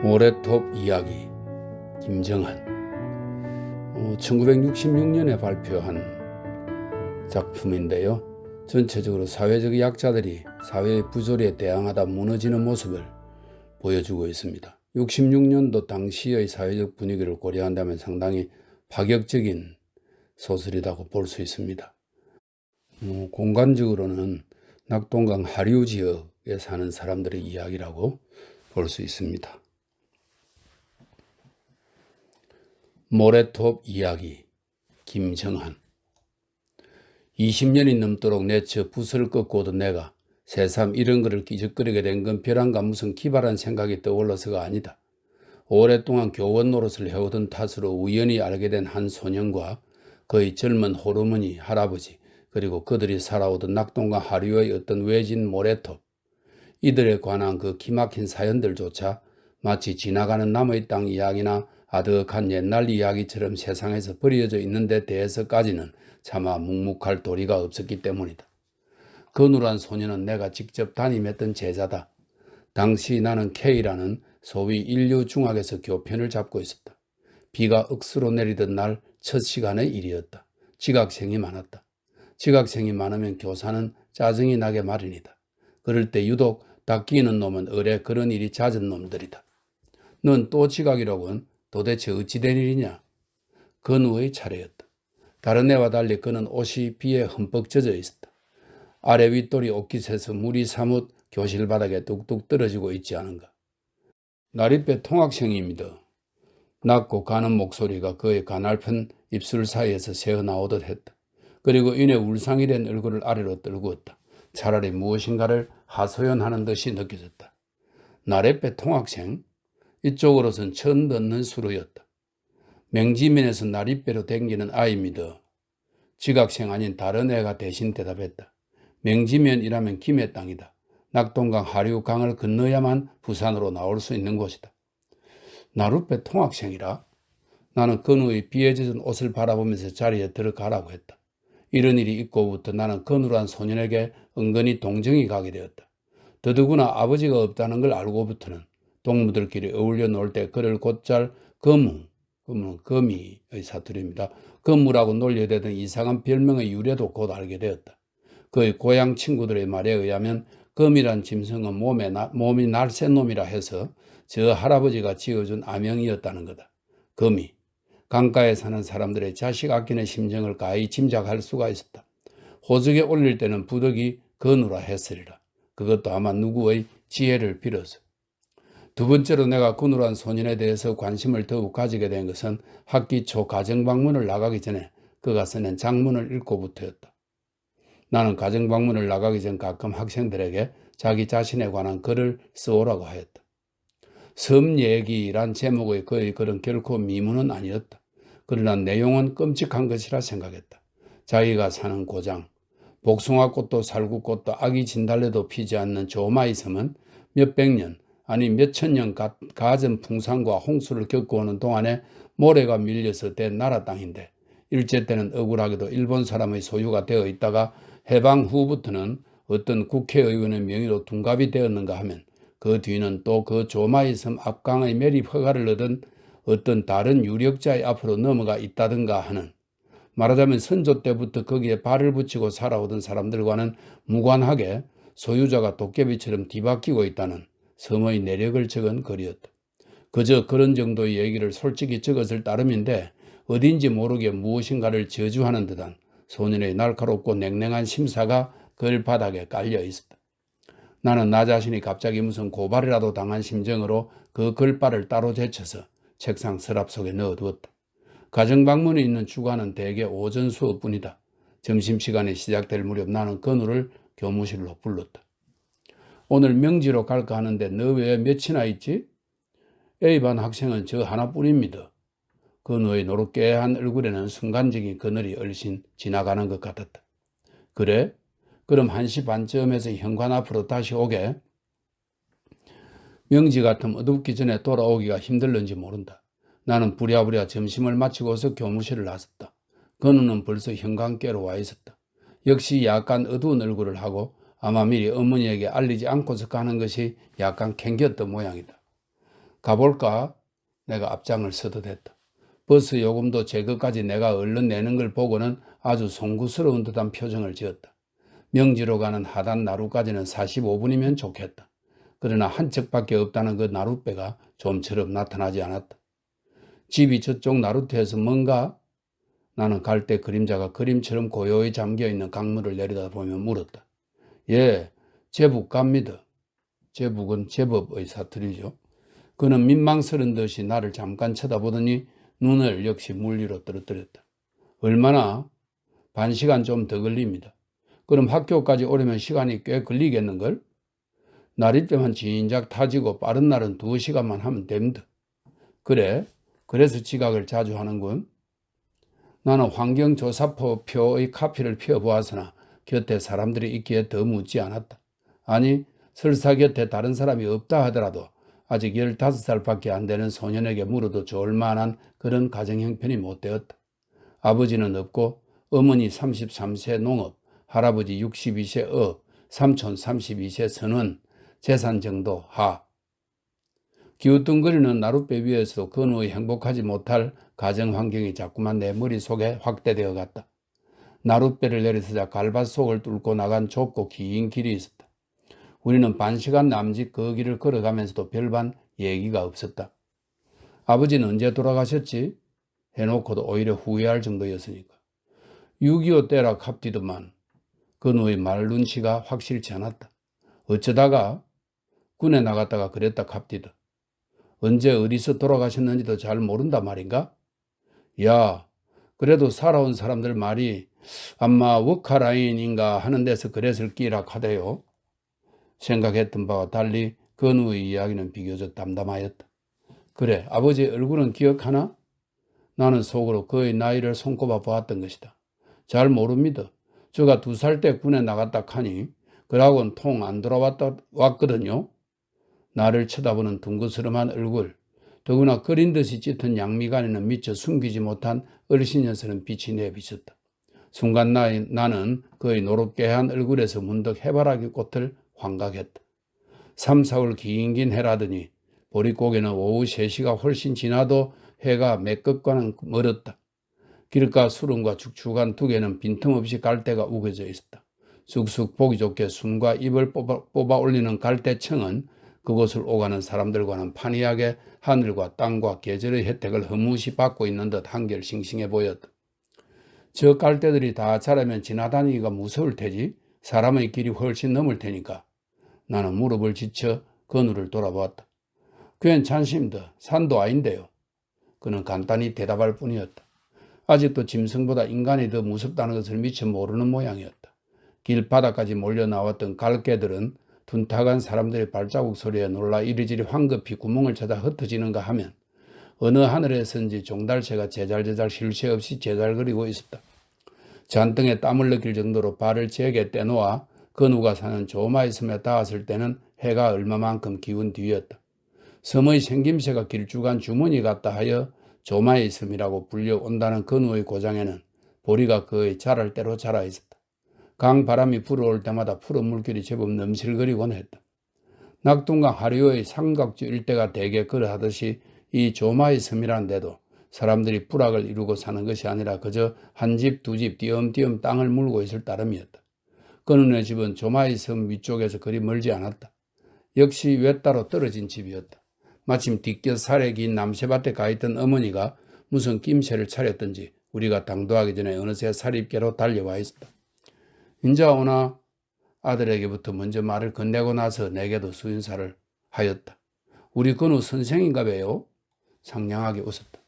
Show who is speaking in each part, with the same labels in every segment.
Speaker 1: 모래톱 이야기 김정한 1966년에 발표한 작품인데요. 전체적으로 사회적 약자들이 사회의 부조리에 대항하다 무너지는 모습을 보여주고 있습니다. 66년도 당시의 사회적 분위기를 고려한다면 상당히 파격적인 소설이라고 볼 수 있습니다. 공간적으로는 낙동강 하류 지역에 사는 사람들의 이야기라고 볼 수 있습니다. 모래톱 이야기 김정한 20년이 넘도록 내처 붓을 꺾고 오던 내가 새삼 이런 글을 기적거리게 된 건 벼랑과 무슨 기발한 생각이 떠올라서가 아니다. 오랫동안 교원 노릇을 해오던 탓으로 우연히 알게 된 한 소년과 그의 젊은 호르머니 할아버지 그리고 그들이 살아오던 낙동강 하류의 어떤 외진 모래톱, 이들에 관한 그 기막힌 사연들조차 마치 지나가는 남의 땅 이야기나 아득한 옛날 이야기처럼 세상에서 버려져 있는 데 대해서까지는 차마 묵묵할 도리가 없었기 때문이다. 건우란 소년은 내가 직접 담임했던 제자다. 당시 나는 K라는 소위 인류중학에서 교편을 잡고 있었다. 비가 억수로 내리던 날 첫 시간의 일이었다. 지각생이 많았다. 지각생이 많으면 교사는 짜증이 나게 마련이다. 그럴 때 유독 닦이는 놈은 의뢰 그런 일이 잦은 놈들이다. 넌 또 지각이라곤 도대체 어찌 된 일이냐? 건우의 차례였다. 다른 애와 달리 그는 옷이 비에 흠뻑 젖어 있었다. 아래 윗돌이 옷깃에서 물이 사뭇 교실 바닥에 뚝뚝 떨어지고 있지 않은가. 나리배 통학생입니다. 낮고 가는 목소리가 그의 가냘픈 입술 사이에서 새어나오듯 했다. 그리고 이내 울상이 된 얼굴을 아래로 떨구었다. 차라리 무엇인가를 하소연하는 듯이 느껴졌다. 나래배 통학생? 이쪽으로선 처음 듣는 수로였다. 맹지면에서 나리배로 댕기는 아이입니다. 지각생 아닌 다른 애가 대신 대답했다. 맹지면이라면 김해 땅이다. 낙동강 하류강을 건너야만 부산으로 나올 수 있는 곳이다. 나룻배 통학생이라? 나는 건우의 비에 젖은 옷을 바라보면서 자리에 들어가라고 했다. 이런 일이 있고부터 나는 건우란 소년에게 은근히 동정이 가게 되었다. 더더구나 아버지가 없다는 걸 알고부터는 동무들끼리 어울려 놀 때 그를 곧잘 거미의 사투리입니다. 거무라고 놀려대던 이상한 별명의 유래도 곧 알게 되었다. 그의 고향 친구들의 말에 의하면 거미란 짐승은 몸이 날쌘 놈이라 해서 저 할아버지가 지어준 아명이었다는 거다. 거미. 강가에 사는 사람들의 자식 아끼는 심정을 가히 짐작할 수가 있었다. 호적에 올릴 때는 부득이 건우라 했으리라. 그것도 아마 누구의 지혜를 빌어서. 두 번째로 내가 건우란 소년에 대해서 관심을 더욱 가지게 된 것은 학기 초 가정방문을 나가기 전에 그가 써낸 장문을 읽고부터였다. 나는 가정방문을 나가기 전 가끔 학생들에게 자기 자신에 관한 글을 써오라고 하였다. 섬얘기란 제목의 그의 글은 결코 미문은 아니었다. 그러나 내용은 끔찍한 것이라 생각했다. 자기가 사는 고장, 복숭아꽃도 살구꽃도 아기 진달래도 피지 않는 조마이 섬은 몇백 년, 아니 몇천 년 가전 풍산과 홍수를 겪어오는 동안에 모래가 밀려서 된 나라 땅인데 일제 때는 억울하게도 일본 사람의 소유가 되어 있다가 해방 후부터는 어떤 국회의원의 명의로 둔갑이 되었는가 하면 그 뒤는 또 그 조마이 섬 앞강의 매립 허가를 얻은 어떤 다른 유력자의 앞으로 넘어가 있다든가 하는, 말하자면 선조 때부터 거기에 발을 붙이고 살아오던 사람들과는 무관하게 소유자가 도깨비처럼 뒤바뀌고 있다는 섬의 내력을 적은 글이었다. 그저 그런 정도의 얘기를 솔직히 적었을 따름인데 어딘지 모르게 무엇인가를 저주하는 듯한 소년의 날카롭고 냉랭한 심사가 글 바닥에 깔려 있었다. 나는 나 자신이 갑자기 무슨 고발이라도 당한 심정으로 그 글바를 따로 제쳐서 책상 서랍 속에 넣어두었다. 가정방문이 있는 주간은 대개 오전 수업뿐이다. 점심시간이 시작될 무렵 나는 건우를 교무실로 불렀다. 오늘 명지로 갈까 하는데 너 왜 몇이나 있지? A반 학생은 저 하나뿐입니다. 건우의 노릇깨한 얼굴에는 순간적인 그늘이 얼씬 지나가는 것 같았다. 그래? 그럼 1시 반쯤에서 현관 앞으로 다시 오게. 명지 같으면 어둡기 전에 돌아오기가 힘들는지 모른다. 나는 부랴부랴 점심을 마치고서 교무실을 나섰다. 건우는 벌써 현관께로 와 있었다. 역시 약간 어두운 얼굴을 하고 아마 미리 어머니에게 알리지 않고서 가는 것이 약간 캥겼던 모양이다. 가볼까? 내가 앞장을 서듯했다. 버스 요금도 제거까지 내가 얼른 내는 걸 보고는 아주 송구스러운 듯한 표정을 지었다. 명지로 가는 하단 나루까지는 45분이면 좋겠다. 그러나 한 척밖에 없다는 그 나룻배가 좀처럼 나타나지 않았다. 집이 저쪽 나루터에서 뭔가? 나는 갈대 그림자가 그림처럼 고요히 잠겨있는 강물을 내려다보며 물었다. 예, 제북 갑니다. 제북은 제법의 사투리죠. 그는 민망스런 듯이 나를 잠깐 쳐다보더니 눈을 역시 물 위로 떨어뜨렸다. 얼마나? 반 시간 좀 더 걸립니다. 그럼 학교까지 오려면 시간이 꽤 걸리겠는걸? 나리때만 진작 타지고 빠른 날은 2시간만 하면 됩니다. 그래? 그래서 지각을 자주 하는군. 나는 환경조사표의 카피를 펴보았으나 곁에 사람들이 있기에 더 묻지 않았다. 아니, 설사 곁에 다른 사람이 없다 하더라도 아직 15살밖에 안 되는 소년에게 물어도 좋을 만한 그런 가정 형편이 못 되었다. 아버지는 없고 어머니 33세 농업, 할아버지 62세 업, 삼촌 32세 선원, 재산 정도 하. 기우뚱거리는 나룻배 위에서도 건우의 행복하지 못할 가정 환경이 자꾸만 내 머릿속에 확대되어 갔다. 나룻배를 내리서자 갈밭 속을 뚫고 나간 좁고 긴 길이 있었다. 우리는 반시간 남짓 그 길을 걸어가면서도 별반 얘기가 없었다. 아버지는 언제 돌아가셨지? 해놓고도 오히려 후회할 정도였으니까. 6.25 때라 갑디더만 건우의 말 눈치가 확실치 않았다. 어쩌다가? 군에 나갔다가 그랬다 갑디더. 언제 어디서 돌아가셨는지도 잘 모른다 말인가? 야, 그래도 살아온 사람들 말이 아마 워카라인인가 하는 데서 그랬을 끼라 하대요. 생각했던 바와 달리 건우의 이야기는 비교적 담담하였다. 그래, 아버지 얼굴은 기억하나? 나는 속으로 그의 나이를 손꼽아 보았던 것이다. 잘 모릅니다. 저가 2살 때 군에 나갔다 하니 그러고는 통 안 왔거든요. 나를 쳐다보는 둥그스름한 얼굴, 더구나 끓인 듯이 짙은 양미간에는 미처 숨기지 못한 얼씬여스런 빛이 내비쳤다. 순간 나는 그의 노릇개한 얼굴에서 문득 해바라기 꽃을 환각했다. 3, 4월 긴긴 해라더니 보릿고개는 오후 3시가 훨씬 지나도 해가 매끝과는 멀었다. 길가 수렁과 축축한 둑에는 빈틈없이 갈대가 우겨져 있었다. 쑥쑥 보기 좋게 숨과 입을 뽑아 올리는 갈대청은 그곳을 오가는 사람들과는 판이하게 하늘과 땅과 계절의 혜택을 허무시 받고 있는 듯 한결 싱싱해 보였다. 저 갈대들이 다 자라면 지나다니기가 무서울 테지 사람의 길이 훨씬 넘을 테니까. 나는 무릎을 지쳐 건우를 돌아보았다. 괜찮습니다. 산도 아닌데요. 그는 간단히 대답할 뿐이었다. 아직도 짐승보다 인간이 더 무섭다는 것을 미처 모르는 모양이었다. 길바닥까지 몰려 나왔던 갈개들은 둔탁한 사람들의 발자국 소리에 놀라 이리저리 황급히 구멍을 찾아 흩어지는가 하면 어느 하늘에선지 종달새가 제잘제잘 쉴 새 없이 제잘거리고 있었다. 잔등에 땀을 느낄 정도로 발을 제게 떼놓아 건우가 사는 조마의 섬에 닿았을 때는 해가 얼마만큼 기운 뒤였다. 섬의 생김새가 길쭉한 주머니 같다 하여 조마의 섬이라고 불려온다는 건우의 고장에는 보리가 그의 자랄 대로 자라 있었다. 강바람이 불어올 때마다 푸른 물결이 제법 넘실거리곤 했다. 낙동강 하류의 삼각주 일대가 대개 그러하듯이 이 조마의 섬이란 데도 사람들이 부락을 이루고 사는 것이 아니라 그저 한 집, 2집 띄엄띄엄 땅을 물고 있을 따름이었다. 건우네 집은 조마의 섬 위쪽에서 그리 멀지 않았다. 역시 외따로 떨어진 집이었다. 마침 뒷곁 살에 긴 남새밭에 가있던 어머니가 무슨 낌새를 차렸던지 우리가 당도하기 전에 어느새 사립개로 달려와 있었다. 인자 오나? 아들에게부터 먼저 말을 건네고 나서 내게도 수인사를 하였다. 우리 건우 선생인가 봐요? 상냥하게 웃었다.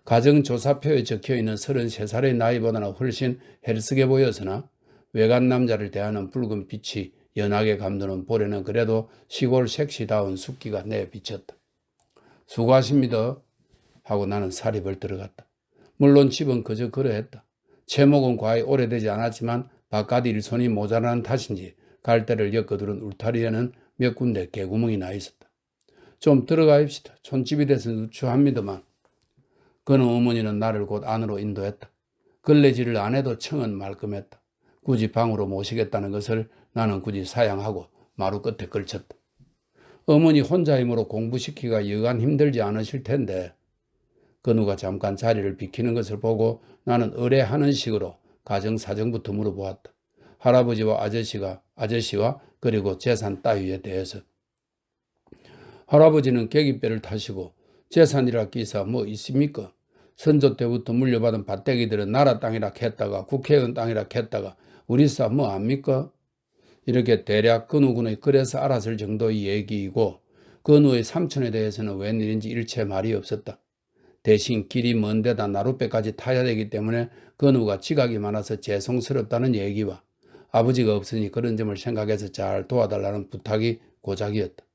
Speaker 1: 가정조사표에 적혀있는 33살의 나이보다는 훨씬 헬스게 보였으나 외간 남자를 대하는 붉은 빛이 연하게 감도는 볼에는 그래도 시골 색시다운 숫기가 내비쳤다. 수고하십니다 하고 나는 사립을 들어갔다. 물론 집은 그저 그러했다. 채목은 과히 오래되지 않았지만 바깥 일손이 모자라는 탓인지 갈대를 엮어두른 울타리에는 몇 군데 개구멍이 나 있었다. 좀 들어가입시다. 촌집이 돼서 누추합니다만. 그는 어머니는 나를 곧 안으로 인도했다. 걸레질을 안 해도 청은 말끔했다. 굳이 방으로 모시겠다는 것을 나는 굳이 사양하고 마루 끝에 걸쳤다. 어머니 혼자 힘으로 공부시키기가 여간 힘들지 않으실 텐데 건우가 잠깐 자리를 비키는 것을 보고 나는 의뢰하는 식으로 가정사정부터 물어보았다. 할아버지와 아저씨와 그리고 재산 따위에 대해서. 할아버지는 계깃배를 타시고 재산이라 기사 뭐 있습니까? 선조 때부터 물려받은 밭대기들은 나라 땅이라 했다가 국회의원 땅이라 했다가 우리사 뭐 압니까? 이렇게 대략 건우군의 그래서 알았을 정도의 얘기이고 건우의 삼촌에 대해서는 웬일인지 일체 말이 없었다. 대신 길이 먼 데다 나룻배까지 타야 되기 때문에 건우가 지각이 많아서 죄송스럽다는 얘기와 아버지가 없으니 그런 점을 생각해서 잘 도와달라는 부탁이 고작이었다.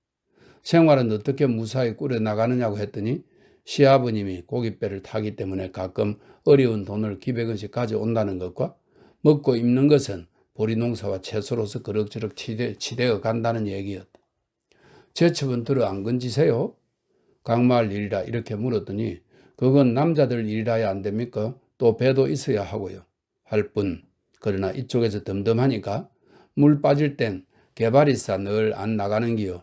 Speaker 1: 생활은 어떻게 무사히 꾸려나가느냐고 했더니 시아버님이 고깃배를 타기 때문에 가끔 어려운 돈을 기백원씩 가져온다는 것과 먹고 입는 것은 보리농사와 채소로서 그럭저럭 치대어 간다는 얘기였다. 제첩은 들어 안 건지세요? 강마할 일이라 이렇게 물었더니 그건 남자들 일이라야 안 됩니까? 또 배도 있어야 하고요. 할 뿐. 그러나 이쪽에서 덤덤하니까 물 빠질 땐 개발이사 늘 안 나가는 기요.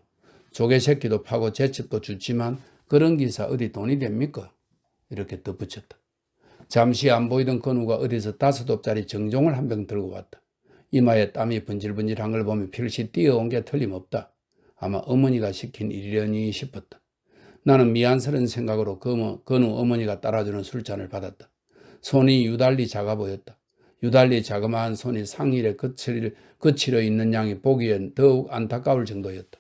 Speaker 1: 조개 새끼도 파고 제첩도 주지만 그런 기사 어디 돈이 됩니까? 이렇게 덧붙였다. 잠시 안 보이던 건우가 어디서 5옵짜리 정종을 한 병 들고 왔다. 이마에 땀이 번질번질한 걸 보면 필시 뛰어온 게 틀림없다. 아마 어머니가 시킨 일이려니 싶었다. 나는 미안스러운 생각으로 건우 어머니가 따라주는 술잔을 받았다. 손이 유달리 작아 보였다. 유달리 자그마한 손이 상일에 거칠어 있는 양이 보기엔 더욱 안타까울 정도였다.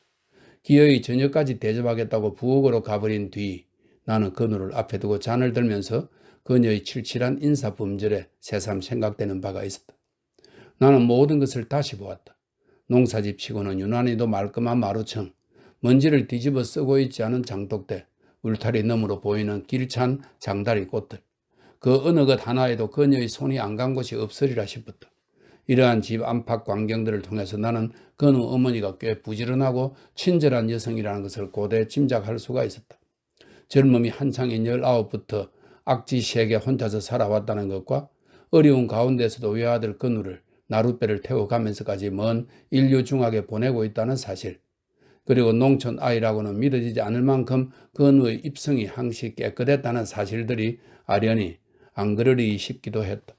Speaker 1: 기어이 저녁까지 대접하겠다고 부엌으로 가버린 뒤 나는 건우를 앞에 두고 잔을 들면서 그녀의 칠칠한 인사범절에 새삼 생각되는 바가 있었다. 나는 모든 것을 다시 보았다. 농사집 치고는 유난히도 말끔한 마루층, 먼지를 뒤집어 쓰고 있지 않은 장독대, 울타리 너머로 보이는 길찬 장다리 꽃들. 그 어느 것 하나에도 그녀의 손이 안 간 곳이 없으리라 싶었다. 이러한 집 안팎 광경들을 통해서 나는 건우 어머니가 꽤 부지런하고 친절한 여성이라는 것을 고대 짐작할 수가 있었다. 젊음이 한창인 19부터 악지시에게 혼자서 살아왔다는 것과 어려운 가운데서도 외아들 건우를 나룻배를 태워가면서까지 먼 인류 중학에 보내고 있다는 사실, 그리고 농촌 아이라고는 믿어지지 않을 만큼 건우의 입성이 항시 깨끗했다는 사실들이 아련히 안 그러리 싶기도 했다.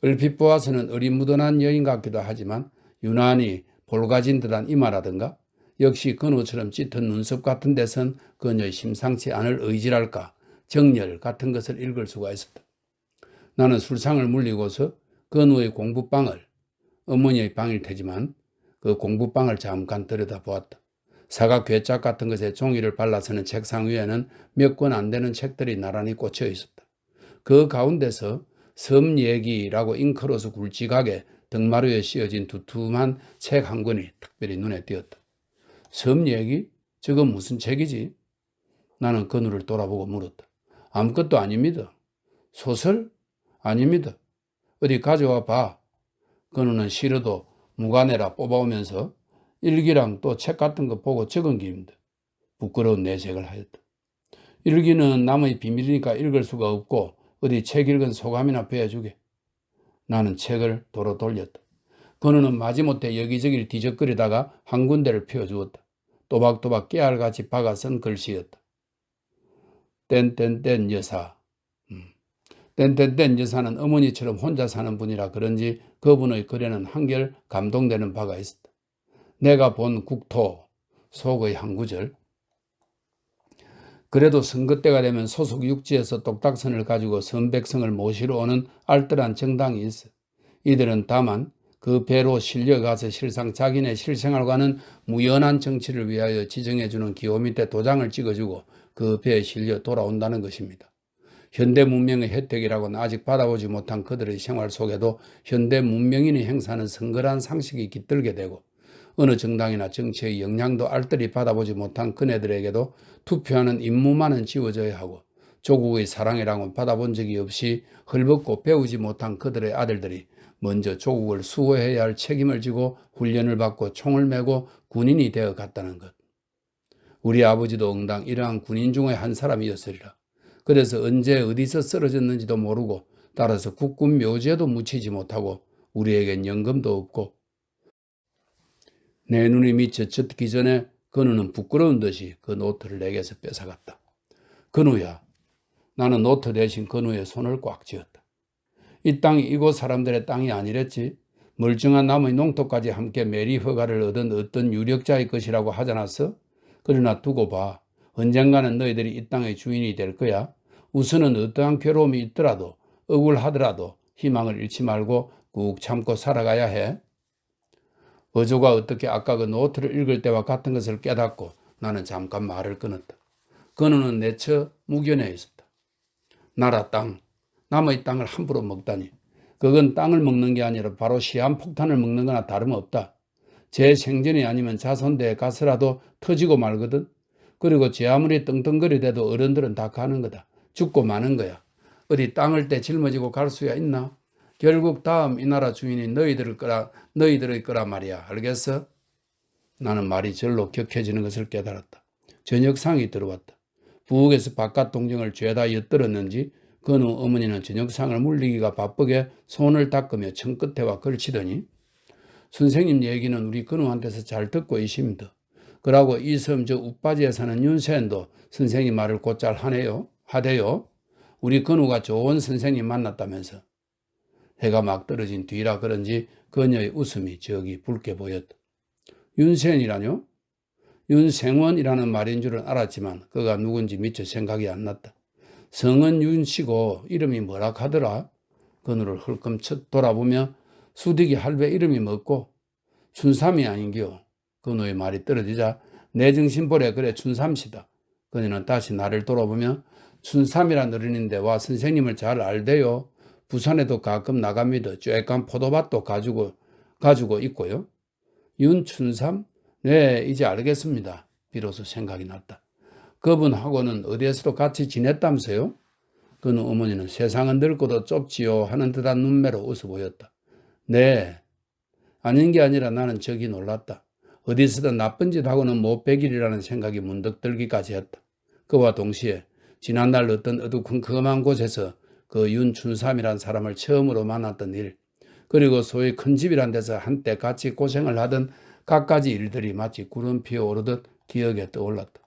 Speaker 1: 얼핏 보아서는 어리무던한 여인 같기도 하지만 유난히 볼가진 듯한 이마라든가 역시 건우처럼 짙은 눈썹 같은 데선 그녀의 심상치 않을 의지랄까 정열 같은 것을 읽을 수가 있었다. 나는 술상을 물리고서 건우의 공부방을, 어머니의 방일 테지만 그 공부방을 잠깐 들여다보았다. 사각 괴짝 같은 것에 종이를 발라서는 책상 위에는 몇 권 안 되는 책들이 나란히 꽂혀 있었다. 그 가운데서 섬 얘기라고 잉크로서 굵직하게 등마루에 씌어진 두툼한 책 한 권이 특별히 눈에 띄었다. 섬 얘기? 저건 무슨 책이지? 나는 건우를 돌아보고 물었다. 아무것도 아닙니다. 소설? 아닙니다. 어디 가져와 봐. 건우는 싫어도 무관해라 뽑아오면서 일기랑 또 책 같은 거 보고 적은 기입니다. 부끄러운 내색을 하였다. 일기는 남의 비밀이니까 읽을 수가 없고 어디 책 읽은 소감이나 배워주게. 나는 책을 도로 돌렸다. 건우는 마지못해 여기저기를 뒤적거리다가 한 군데를 펴주었다. 또박또박 깨알같이 박아 쓴 글씨였다. 땡땡땡 여사. 땡땡땡 여사는 어머니처럼 혼자 사는 분이라 그런지 그분의 글에는 한결 감동되는 바가 있었다. 내가 본 국토 속의 한 구절. 그래도 선거 때가 되면 소속 육지에서 똑딱선을 가지고 선백성을 모시러 오는 알뜰한 정당이 있어. 이들은 다만 그 배로 실려가서 실상 자기네 실생활과는 무연한 정치를 위하여 지정해주는 기호 밑에 도장을 찍어주고 그 배에 실려 돌아온다는 것입니다. 현대 문명의 혜택이라고는 아직 받아보지 못한 그들의 생활 속에도 현대 문명인이 행사하는 성걸한 상식이 깃들게 되고 어느 정당이나 정치의 영향도 알뜰히 받아보지 못한 그네들에게도 투표하는 임무만은 지워져야 하고 조국의 사랑이라고는 받아본 적이 없이 헐벗고 배우지 못한 그들의 아들들이 먼저 조국을 수호해야 할 책임을 지고 훈련을 받고 총을 메고 군인이 되어 갔다는 것. 우리 아버지도 응당 이러한 군인 중의 한 사람이었으리라. 그래서 언제 어디서 쓰러졌는지도 모르고 따라서 국군 묘지에도 묻히지 못하고 우리에겐 연금도 없고 내 눈이 미쳐 젖기 전에 건우는 부끄러운 듯이 그 노트를 내게서 뺏어갔다. 건우야. 나는 노트 대신 건우의 손을 꽉 쥐었다. 이 땅이 이곳 사람들의 땅이 아니랬지. 멀쩡한 나무의 농토까지 함께 매리 허가를 얻은 어떤 유력자의 것이라고 하잖았어. 그러나 두고 봐. 언젠가는 너희들이 이 땅의 주인이 될 거야. 우선은 어떠한 괴로움이 있더라도 억울하더라도 희망을 잃지 말고 꾹 참고 살아가야 해. 어조가 어떻게 아까 그 노트를 읽을 때와 같은 것을 깨닫고 나는 잠깐 말을 끊었다. 건우는 내 처 무견에 있었다. 나라 땅, 남의 땅을 함부로 먹다니. 그건 땅을 먹는 게 아니라 바로 시한폭탄을 먹는 거나 다름없다. 제 생전이 아니면 자손대에 가서라도 터지고 말거든. 그리고 제 아무리 떵떵거리대도 어른들은 다 가는 거다. 죽고 마는 거야. 어디 땅을 때 짊어지고 갈 수야 있나? 결국 다음 이 나라 주인이 너희들의 거라 말이야. 알겠어? 나는 말이 절로 격해지는 것을 깨달았다. 저녁상이 들어왔다. 부엌에서 바깥 동정을 죄다 엿들었는지 건우 어머니는 저녁상을 물리기가 바쁘게 손을 닦으며 청끝에와 걸치더니 선생님 얘기는 우리 건우한테서 잘 듣고 있습니다. 그러고 이 섬 저 웃바지에 사는 윤세연도 선생님 말을 곧잘 하대요. 우리 건우가 좋은 선생님 만났다면서. 해가 막 떨어진 뒤라 그런지 그녀의 웃음이 저기 붉게 보였다. 윤세연이라뇨? 윤생원이라는 말인 줄은 알았지만 그가 누군지 미처 생각이 안 났다. 성은 윤씨고 이름이 뭐라 하더라? 건우를 헐끔 돌아보며 수딕이 할배 이름이 뭐고? 춘삼이 아닌겨. 건우의 말이 떨어지자 내 정신보래 그래 춘삼시다. 그녀는 다시 나를 돌아보며 춘삼이란 어른인데 와 선생님을 잘 알대요. 부산에도 가끔 나갑니다. 쬐깐 포도밭도 가지고 있고요. 윤춘삼? 네, 이제 알겠습니다. 비로소 생각이 났다. 그분하고는 어디에서도 같이 지냈다면서요? 그는 어머니는 세상은 넓고도 좁지요 하는 듯한 눈매로 웃어 보였다. 네, 아닌 게 아니라 나는 저기 놀랐다. 어디서든 나쁜 짓 하고는 못 베기리라는 생각이 문득 들기까지 했다. 그와 동시에 지난날 어떤 어두컴컴한 곳에서 그 윤춘삼이란 사람을 처음으로 만났던 일, 그리고 소위 큰 집이란 데서 한때 같이 고생을 하던 갖가지 일들이 마치 구름 피어오르듯 기억에 떠올랐다.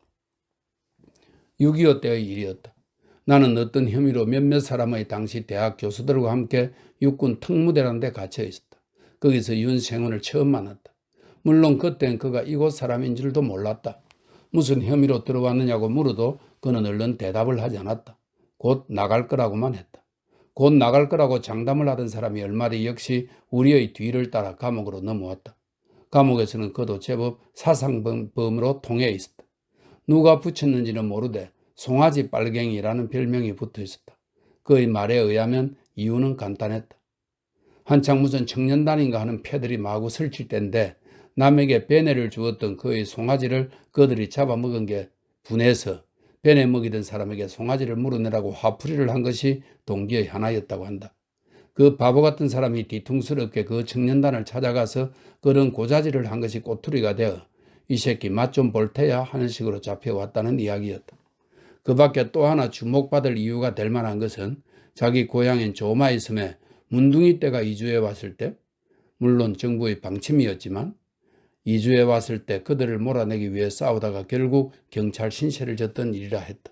Speaker 1: 6.25 때의 일이었다. 나는 어떤 혐의로 몇몇 사람의 당시 대학 교수들과 함께 육군 특무대라는 데 갇혀 있었다. 거기서 윤생원을 처음 만났다. 물론 그땐 그가 이곳 사람인 줄도 몰랐다. 무슨 혐의로 들어왔느냐고 물어도 그는 얼른 대답을 하지 않았다. 곧 나갈 거라고만 했다. 곧 나갈 거라고 장담을 하던 사람이 얼마 뒤 역시 우리의 뒤를 따라 감옥으로 넘어왔다. 감옥에서는 그도 제법 사상범으로 통해 있었다. 누가 붙였는지는 모르되 송아지 빨갱이라는 별명이 붙어 있었다. 그의 말에 의하면 이유는 간단했다. 한창 무슨 청년단인가 하는 패들이 마구 설칠 때인데 남에게 베네를 주었던 그의 송아지를 그들이 잡아먹은 게 분해서 베네 먹이던 사람에게 송아지를 물어내라고 화풀이를 한 것이 동기의 하나였다고 한다. 그 바보 같은 사람이 뒤통수롭게 그 청년단을 찾아가서 그런 고자질을 한 것이 꼬투리가 되어 이 새끼 맛 좀 볼 테야 하는 식으로 잡혀왔다는 이야기였다. 그 밖에 또 하나 주목받을 이유가 될 만한 것은 자기 고향인 조마이 섬에 문둥이 떼가 이주해 왔을 때, 물론 정부의 방침이었지만 이주해 왔을 때 그들을 몰아내기 위해 싸우다가 결국 경찰 신세를 졌던 일이라 했다.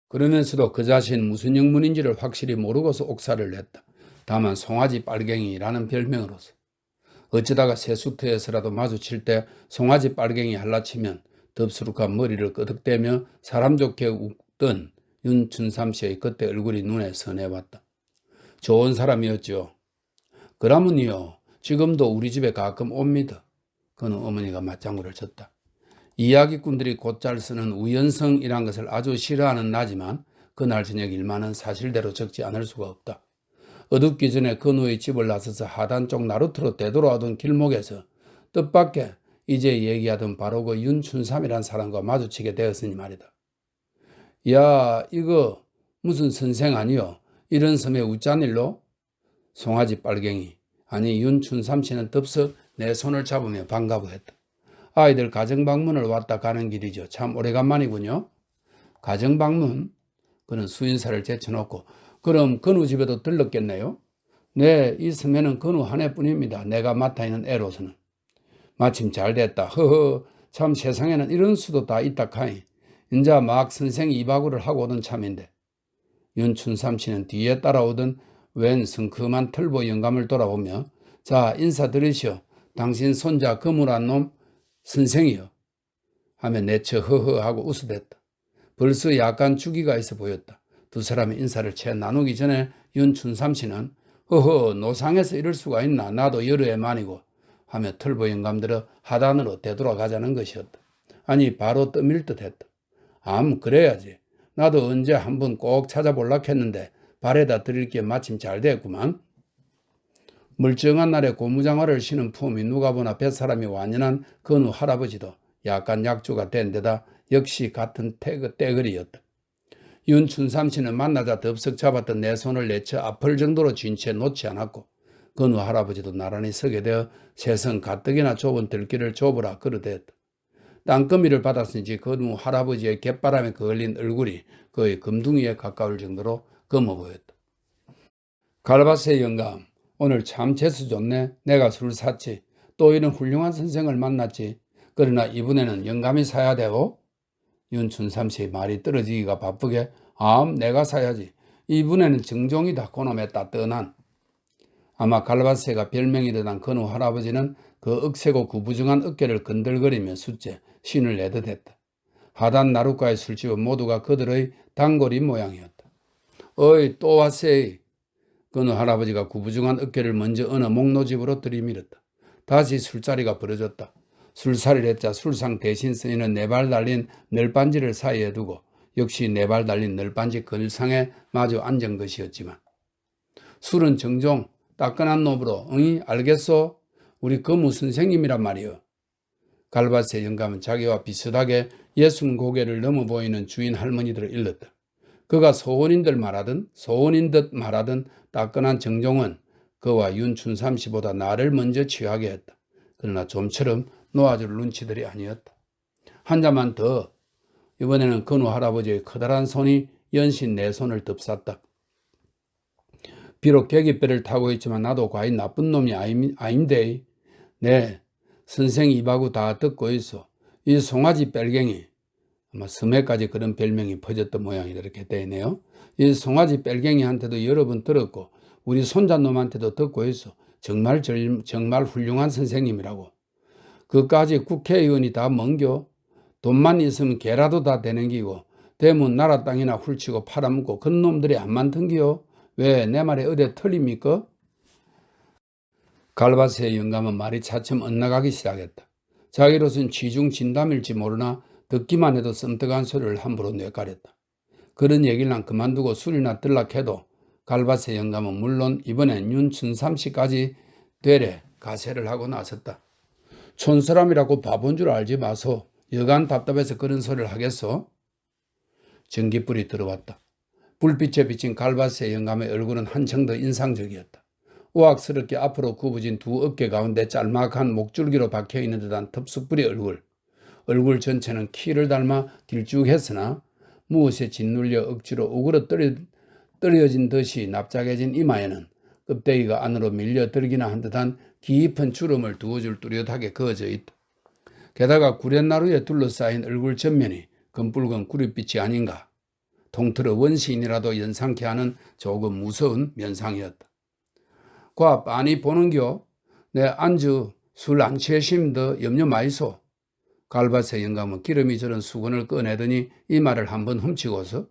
Speaker 1: 그러면서도 그 자신 무슨 영문인지를 확실히 모르고서 옥살을 냈다. 다만 송아지 빨갱이라는 별명으로서. 어쩌다가 세수터에서라도 마주칠 때 송아지 빨갱이 할라치면 덥수룩한 머리를 끄덕대며 사람 좋게 웃던 윤춘삼 씨의 그때 얼굴이 눈에 선해왔다. 좋은 사람이었죠. 그러면요, 지금도 우리 집에 가끔 옵니다. 그는 어머니가 맞장구를 쳤다. 이야기꾼들이 곧잘 쓰는 우연성이란 것을 아주 싫어하는 나지만 그날 저녁 일만은 사실대로 적지 않을 수가 없다. 어둡기 전에 건우의 집을 나서서 하단 쪽 나루트로 되돌아오던 길목에서 뜻밖의 이제 얘기하던 바로 그 윤춘삼이란 사람과 마주치게 되었으니 말이다. 야, 이거 무슨 선생 아니요? 이런 섬에 웃잔 일로? 송아지 빨갱이, 아니 윤춘삼 씨는 덥석 내 손을 잡으며 반가워했다. 아이들 가정방문을 왔다 가는 길이죠. 참 오래간만이군요. 가정방문? 그는 수인사를 제쳐놓고 그럼 건우 집에도 들렀겠네요? 네, 이 섬에는 건우 한 해뿐입니다. 내가 맡아 있는 애로서는. 마침 잘 됐다. 허허, 참 세상에는 이런 수도 다 있다 카이. 인자 막 선생 이바구를 하고 오던 참인데 윤춘삼 씨는 뒤에 따라오던 웬 성큼한 털보 영감을 돌아보며 자 인사드리시오. 당신 손자 그물한 놈 선생이요. 하며 내쳐 허허하고 웃어댔다. 벌써 약간 주기가 있어 보였다. 두 사람의 인사를 채 나누기 전에 윤춘삼 씨는 허허 노상에서 이럴 수가 있나 나도 여러 해 만이고 하며 털보 영감들어 하단으로 되돌아가자는 것이었다. 아니 바로 떠밀 듯했다. 그래야지. 나도 언제 한번 꼭 찾아볼라 했는데 발에다 드릴 게 마침 잘 됐구만. 멀쩡한 날에 고무장화를 신은 품이 누가 보나 뱃사람이 완연한 건우 할아버지도 약간 약주가 된 데다 역시 같은 떼거리였다. 윤춘삼 씨는 만나자 덥석 잡았던 내 손을 내쳐 아플 정도로 쥔 채 놓지 않았고 건우 할아버지도 나란히 서게 되어 세상 가뜩이나 좁은 들길을 좁으라 그러대었다. 땅거미를 받았은지 건우 할아버지의 갯바람에 그을린 얼굴이 거의 금둥이에 가까울 정도로 검어 보였다. 갈바세 영감, 오늘 참 재수 좋네. 내가 술 샀지. 또 이런 훌륭한 선생을 만났지. 그러나 이번에는 영감이 사야 되고? 윤춘삼 씨의 말이 떨어지기가 바쁘게 내가 사야지. 이번에는 정종이다. 그놈의 따뜻한. 아마 갈바세가 별명이 되던 건우 할아버지는 그 억세고 구부정한 어깨를 건들거리며 숫제 신을 내듯 했다. 하단 나룻가의 술집은 모두가 그들의 단골인 모양이었다. 어이 또 왔세이. 건우 할아버지가 구부정한 어깨를 먼저 어느 목노집으로 들이밀었다. 다시 술자리가 벌어졌다. 술사리를 했자 술상 대신 쓰이는 네 발 달린 널빤지를 사이에 두고 역시 네 발 달린 널빤지 걸상에 마주 앉은 것이었지만 술은 정종 따끈한 놈으로 응이 알겠소? 우리 거무 선생님이란 말이여. 갈바세 영감은 자기와 비슷하게 예순 고개를 넘어 보이는 주인 할머니들을 일렀다. 그가 소원인 듯 말하던 따끈한 정종은 그와 윤춘삼 씨보다 나를 먼저 취하게 했다. 그러나 좀처럼 놓아줄 눈치들이 아니었다. 한 잔만 더. 이번에는 건우 할아버지의 커다란 손이 연신 내 손을 덮쌌다. 비록 계기배를 타고 있지만 나도 과연 나쁜 놈이 아닌데. 네, 선생 입하고 다 듣고 있어. 이 송아지 뺄갱이. 아마 섬에까지 그런 별명이 퍼졌던 모양이다 이렇게 되네요. 이 송아지 뺄갱이한테도 여러 번 들었고 우리 손자놈한테도 듣고 있어. 정말 훌륭한 선생님이라고. 그까지 국회의원이 다 멍겨. 돈만 있으면 개라도 다 되는 기고 대문 나라 땅이나 훌치고 팔아먹고 그런 놈들이 안 많던기요. 왜 내 말에 어디 틀립니까? 갈바세 영감은 말이 차츰 엇나가기 시작했다. 자기로선 취중진담일지 모르나 듣기만 해도 썸뜩한 소리를 함부로 내가렸다. 그런 얘기를 난 그만두고 술이나 들락해도 갈바세 영감은 물론 이번엔 윤춘삼 씨까지 되레 가세를 하고 나섰다. 촌사람이라고 바본 줄 알지 마소. 여간 답답해서 그런 소리를 하겠소? 전기불이 들어왔다. 불빛에 비친 갈바세 영감의 얼굴은 한층 더 인상적이었다. 우악스럽게 앞으로 굽어진 두 어깨 가운데 짤막한 목줄기로 박혀있는 듯한 텁수뿌리 얼굴 전체는 키를 닮아 길쭉했으나 무엇에 짓눌려 억지로 우그러 떨어진 듯이 납작해진 이마에는 껍데기가 안으로 밀려들기나 한 듯한 깊은 주름을 두어 줄 뚜렷하게 그어져 있다. 게다가 구렛나루에 둘러싸인 얼굴 전면이 검붉은 구릿빛이 아닌가. 통틀어 원시인이라도 연상케 하는 조금 무서운 면상이었다. 과 빤히 보는겨. 내 안주 술 안 취하시면 더 염려 마이소. 갈바세 영감은 기름이 저런 수건을 꺼내더니 이 말을 한번 훔치고서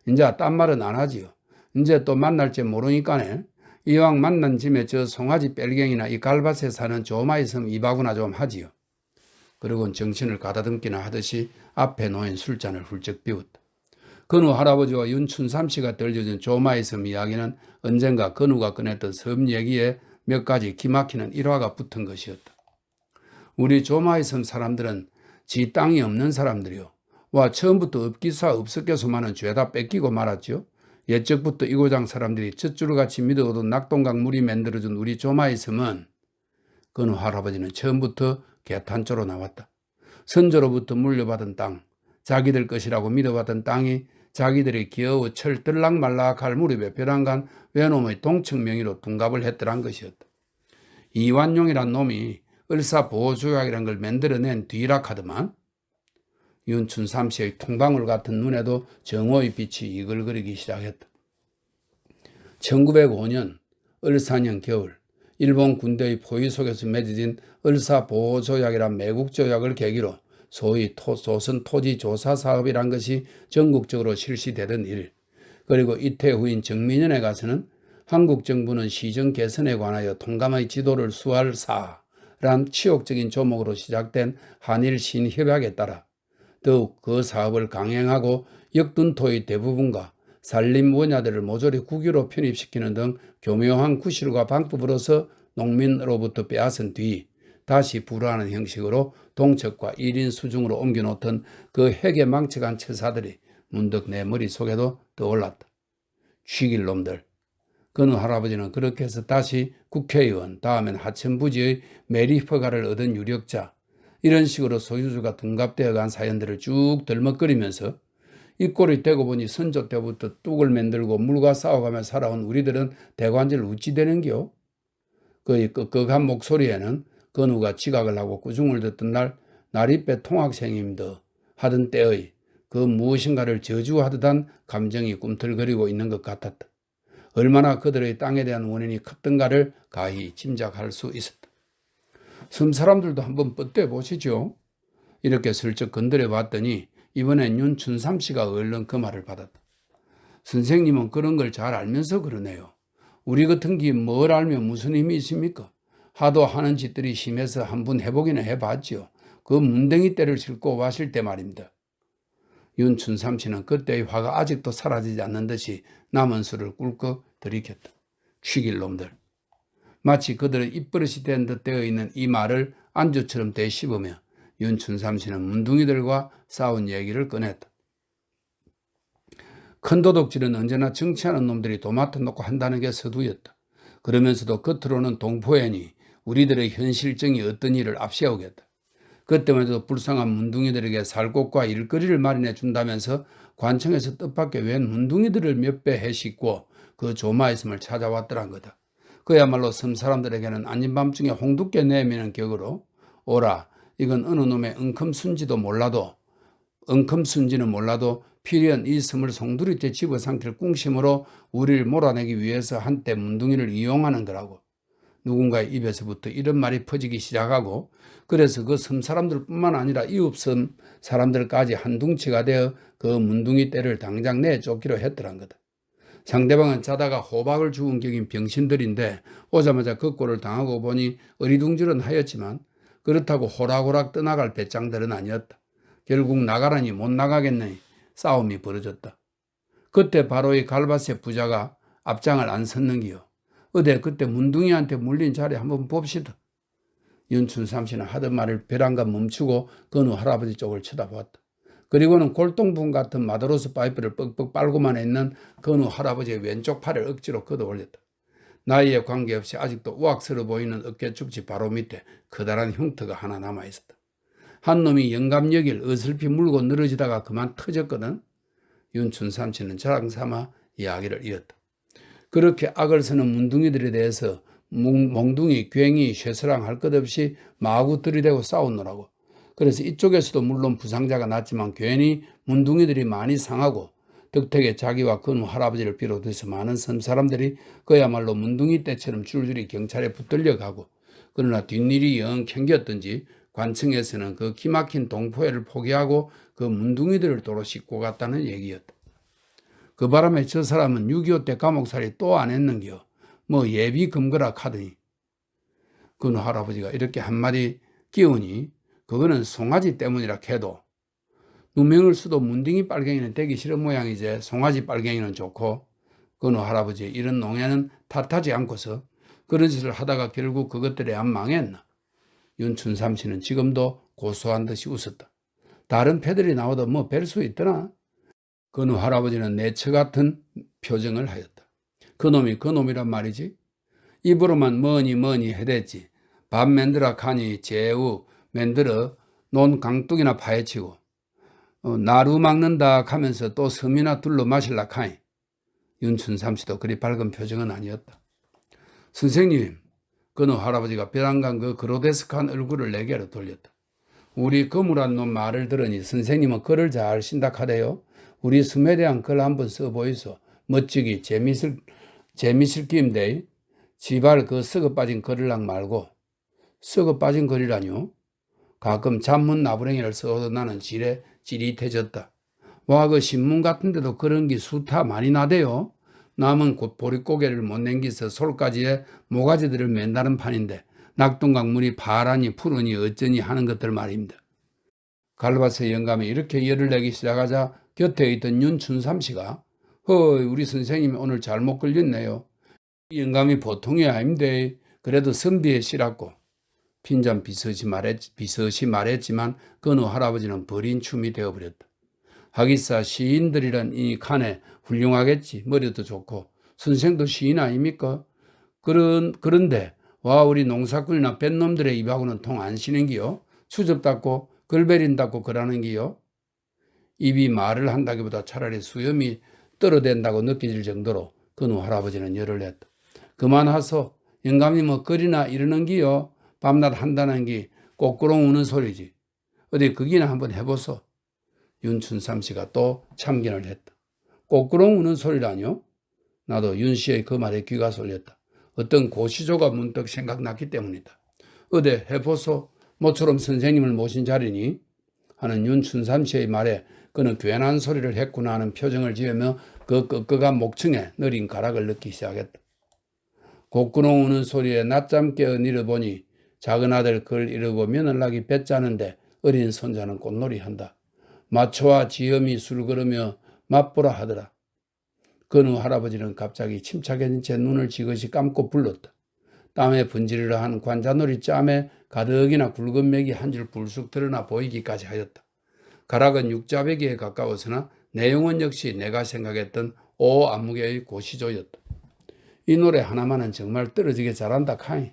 Speaker 1: 이제 딴 말은 안 하지요. 이제 또 만날지 모르니까네. 이왕 만난 짐에 저 송아지 뺄갱이나 이 갈바세 사는 조마 있으면 입하구나 좀 하지요. 그리고는 정신을 가다듬기나 하듯이 앞에 놓인 술잔을 훌쩍 비웠다. 건우 할아버지와 윤춘삼 씨가 들려준 조마의 섬 이야기는 언젠가 건우가 꺼냈던 섬 얘기에 몇 가지 기막히는 일화가 붙은 것이었다. 우리 조마의 섬 사람들은 지 땅이 없는 사람들이요. 와 처음부터 없기사 없었겠소만은 죄다 뺏기고 말았죠. 옛적부터 이 고장 사람들이 젖줄같이 믿어오던 낙동강 물이 만들어준 우리 조마의 섬은 건우 할아버지는 처음부터 개탄조로 나왔다. 선조로부터 물려받은 땅, 자기들 것이라고 믿어봤던 땅이 자기들이 겨우 철들락말락할 무렵에 벼랑간 외놈의 동청 명의로 둔갑을 했더란 것이었다. 이완용이란 놈이 을사보호조약이라는 걸 만들어낸 뒤라 하더만. 윤춘삼 씨의 통방울 같은 눈에도 정오의 빛이 이글거리기 시작했다. 1905년 을사년 겨울 일본 군대의 포위 속에서 맺어진 을사보호조약이란 매국조약을 계기로 소위 조선 토지조사 사업이란 것이 전국적으로 실시되던 일, 그리고 이태 후인 정민년에 가서는 한국 정부는 시정 개선에 관하여 통감의 지도를 수할 사란 치욕적인 조목으로 시작된 한일 신협약에 따라 더욱 그 사업을 강행하고 역둔토의 대부분과 산림 원야들을 모조리 국유로 편입시키는 등 교묘한 구실과 방법으로서 농민으로부터 빼앗은 뒤 다시 불화하는 형식으로 동척과 1인 수중으로 옮겨놓던 그 핵에 망쳐간 처사들이 문득 내 머릿속에도 떠올랐다. 쥐길 놈들. 그는 할아버지는 그렇게 해서 다시 국회의원, 다음엔 하천부지의 매립허가를 얻은 유력자, 이런 식으로 소유주가 둔갑되어 간 사연들을 쭉 들먹거리면서 이 꼴이 되고 보니 선조 때부터 뚝을 만들고 물과 싸워가며 살아온 우리들은 대관절 어찌 되는겨? 그의 끄끄한 목소리에는 건우가 지각을 하고 꾸중을 듣던 날 나리배 통학생임더 하던 때의 그 무엇인가를 저주하듯한 감정이 꿈틀거리고 있는 것 같았다. 얼마나 그들의 땅에 대한 원인이 컸던가를 가히 짐작할 수 있었다. 섬 사람들도 한번 뻗대 보시죠. 이렇게 슬쩍 건드려 봤더니 이번엔 윤춘삼 씨가 얼른 그 말을 받았다. 선생님은 그런 걸 잘 알면서 그러네요. 우리 같은 게 뭘 알면 무슨 힘이 있습니까? 하도 하는 짓들이 심해서 한번 해보기는 해봤지요. 그 문댕이 때를 싣고 와실 때 말입니다. 윤춘삼 씨는 그때의 화가 아직도 사라지지 않는 듯이 남은 술을 꿀꺽 들이켰다. 쥐길 놈들. 마치 그들의 입버릇이 된 듯 되어 있는 이 말을 안주처럼 되씹으며 윤춘삼 씨는 문둥이들과 싸운 얘기를 꺼냈다. 큰 도둑질은 언제나 정치하는 놈들이 도맡아 놓고 한다는 게 서두였다. 그러면서도 겉으로는 동포애니 우리들의 현실정이 어떤 일을 앞세우겠다. 그때만 해도 불쌍한 문둥이들에게 살 곳과 일거리를 마련해 준다면서 관청에서 뜻밖의 웬 문둥이들을 몇 배 해싣고 그 조마의섬을 찾아왔더란 거다. 그야말로 섬 사람들에게는 아닌 밤중에 홍두깨 내미는 격으로 오라, 이건 어느 놈의 엉컴순지는 몰라도 필연 이 섬을 송두리째 집어삼킬 꿍심으로 우리를 몰아내기 위해서 한때 문둥이를 이용하는 거라고. 누군가의 입에서부터 이런 말이 퍼지기 시작하고 그래서 그 섬 사람들뿐만 아니라 이웃섬 사람들까지 한둥치가 되어 그 문둥이 떼를 당장 내쫓기로 했더란 거다. 상대방은 자다가 호박을 주운 격인 병신들인데 오자마자 그 꼴을 당하고 보니 어리둥절은 하였지만 그렇다고 호락호락 떠나갈 배짱들은 아니었다. 결국 나가라니 못 나가겠느니 싸움이 벌어졌다. 그때 바로 이 갈바세 부자가 앞장을 안 섰는기요. 어디 그때 문둥이한테 물린 자리 한번 봅시다. 윤춘삼 씨는 하던 말을 벼랑간 멈추고 건우 할아버지 쪽을 쳐다보았다. 그리고는 골동품 같은 마도로스 파이프를 뻑뻑 빨고만 있는 건우 할아버지의 왼쪽 팔을 억지로 걷어 올렸다. 나이에 관계없이 아직도 우악스러워 보이는 어깨축지 바로 밑에 커다란 흉터가 하나 남아있었다. 한 놈이 영감여길 어설피 물고 늘어지다가 그만 터졌거든. 윤춘삼 씨는 자랑삼아 이야기를 이었다. 그렇게 악을 쓰는 문둥이들에 대해서 몽둥이, 괭이, 쇠사랑 할 것 없이 마구 들이대고 싸우느라고. 그래서 이쪽에서도 물론 부상자가 났지만 괜히 문둥이들이 많이 상하고 덕택에 자기와 건우 할아버지를 비롯해서 많은 섬 사람들이 그야말로 문둥이 떼처럼 줄줄이 경찰에 붙들려 가고 그러나 뒷일이 영 캥겼던지 관청에서는 그 기막힌 동포애를 포기하고 그 문둥이들을 도로 싣고 갔다는 얘기였다. 그 바람에 저 사람은 6.25 때 감옥살이 또 안 했는겨. 뭐 예비 금거라 카더니. 건우 할아버지가 이렇게 한마디 끼우니 그거는 송아지 때문이라 해도 누명을 써도 문둥이 빨갱이는 되기 싫은 모양이지 송아지 빨갱이는 좋고 건우 할아버지의 이런 농에는 탓하지 않고서 그런 짓을 하다가 결국 그것들이 안 망했나. 윤춘삼 씨는 지금도 고소한 듯이 웃었다. 다른 패들이 나와도 뭐 뵐 수 있더나. 건우 할아버지는 내처 같은 표정을 하였다. 그놈이란 말이지. 입으로만 뭐니 해댔지. 밥 만들어 가니 재우 만들어 논 강둑이나 파헤치고 나루 막는다 하면서 또 섬이나 둘러 마실라 카이. 윤춘삼 씨도 그리 밝은 표정은 아니었다. 선생님, 그는 할아버지가 벼랑간 그 그로데스크한 얼굴을 내게로 돌렸다. 우리 거물한 놈 말을 들으니 선생님은 글을 잘 신닥하대요. 우리 숨에 대한 글 한번 써보이소. 멋지기 재밌을 끼임데 지발 그 썩어 빠진 글을랑 말고. 썩어 빠진 글이라뇨? 가끔 잔문 나부랭이를 써도 나는 찌릿해졌다. 와, 그 신문 같은 데도 그런 게 수타 많이 나대요. 남은 곧 보릿고개를 못 남기서 솔가지에 모가지들을 맨다는 판인데 낙동강 물이 파라니 푸르니 어쩌니 하는 것들 말입니다. 갈바스 영감이 이렇게 열을 내기 시작하자 곁에 있던 윤춘삼 씨가 우리 선생님이 오늘 잘못 걸렸네요. 이 영감이 보통이 아닌데 그래도 선비에 실었고 핀잔 비서시 말했지만 그노 할아버지는 버린 춤이 되어버렸다. 하기사 시인들이란 이 칸에 훌륭하겠지. 머리도 좋고 선생도 시인 아닙니까? 그런데 와 우리 농사꾼이나 뱃놈들의 입하고는 통 안 쉬는기요. 추접답고 걸베린다고 그러는기요. 입이 말을 한다기보다 차라리 수염이 떨어댄다고 느껴질 정도로 그노 할아버지는 열을 냈다. 그만하소. 영감이 뭐 글이나 이러는기요. 밤낮 한다는 게 꼬꾸롱 우는 소리지. 어디 그기나 한번 해보소. 윤춘삼 씨가 또 참견을 했다. 꼬꾸롱 우는 소리라뇨? 나도 윤 씨의 그 말에 귀가 쏠렸다. 어떤 고시조가 문득 생각났기 때문이다. 어디 해보소. 모처럼 선생님을 모신 자리니? 하는 윤춘삼 씨의 말에 그는 괜한 소리를 했구나 하는 표정을 지으며 그 끄끄한 목청에 느린 가락을 넣기 시작했다. 꼬꾸롱 우는 소리에 낮잠 깨어 일어보니 작은 아들 글 이르고 며느라기 배 짜는데 어린 손자는 꽃놀이 한다. 마초와 지엄이 술 걸으며 맛보라 하더라. 그는 할아버지는 갑자기 침착해진 채 눈을 지그시 감고 불렀다. 땀에 분지르르 한 관자놀이 짬에 가득이나 굵은 맥이 한 줄 불쑥 드러나 보이기까지 하였다. 가락은 육자배기에 가까웠으나 내용은 역시 내가 생각했던 오 안무개의 고시조였다. 이 노래 하나만은 정말 떨어지게 잘한다 카이.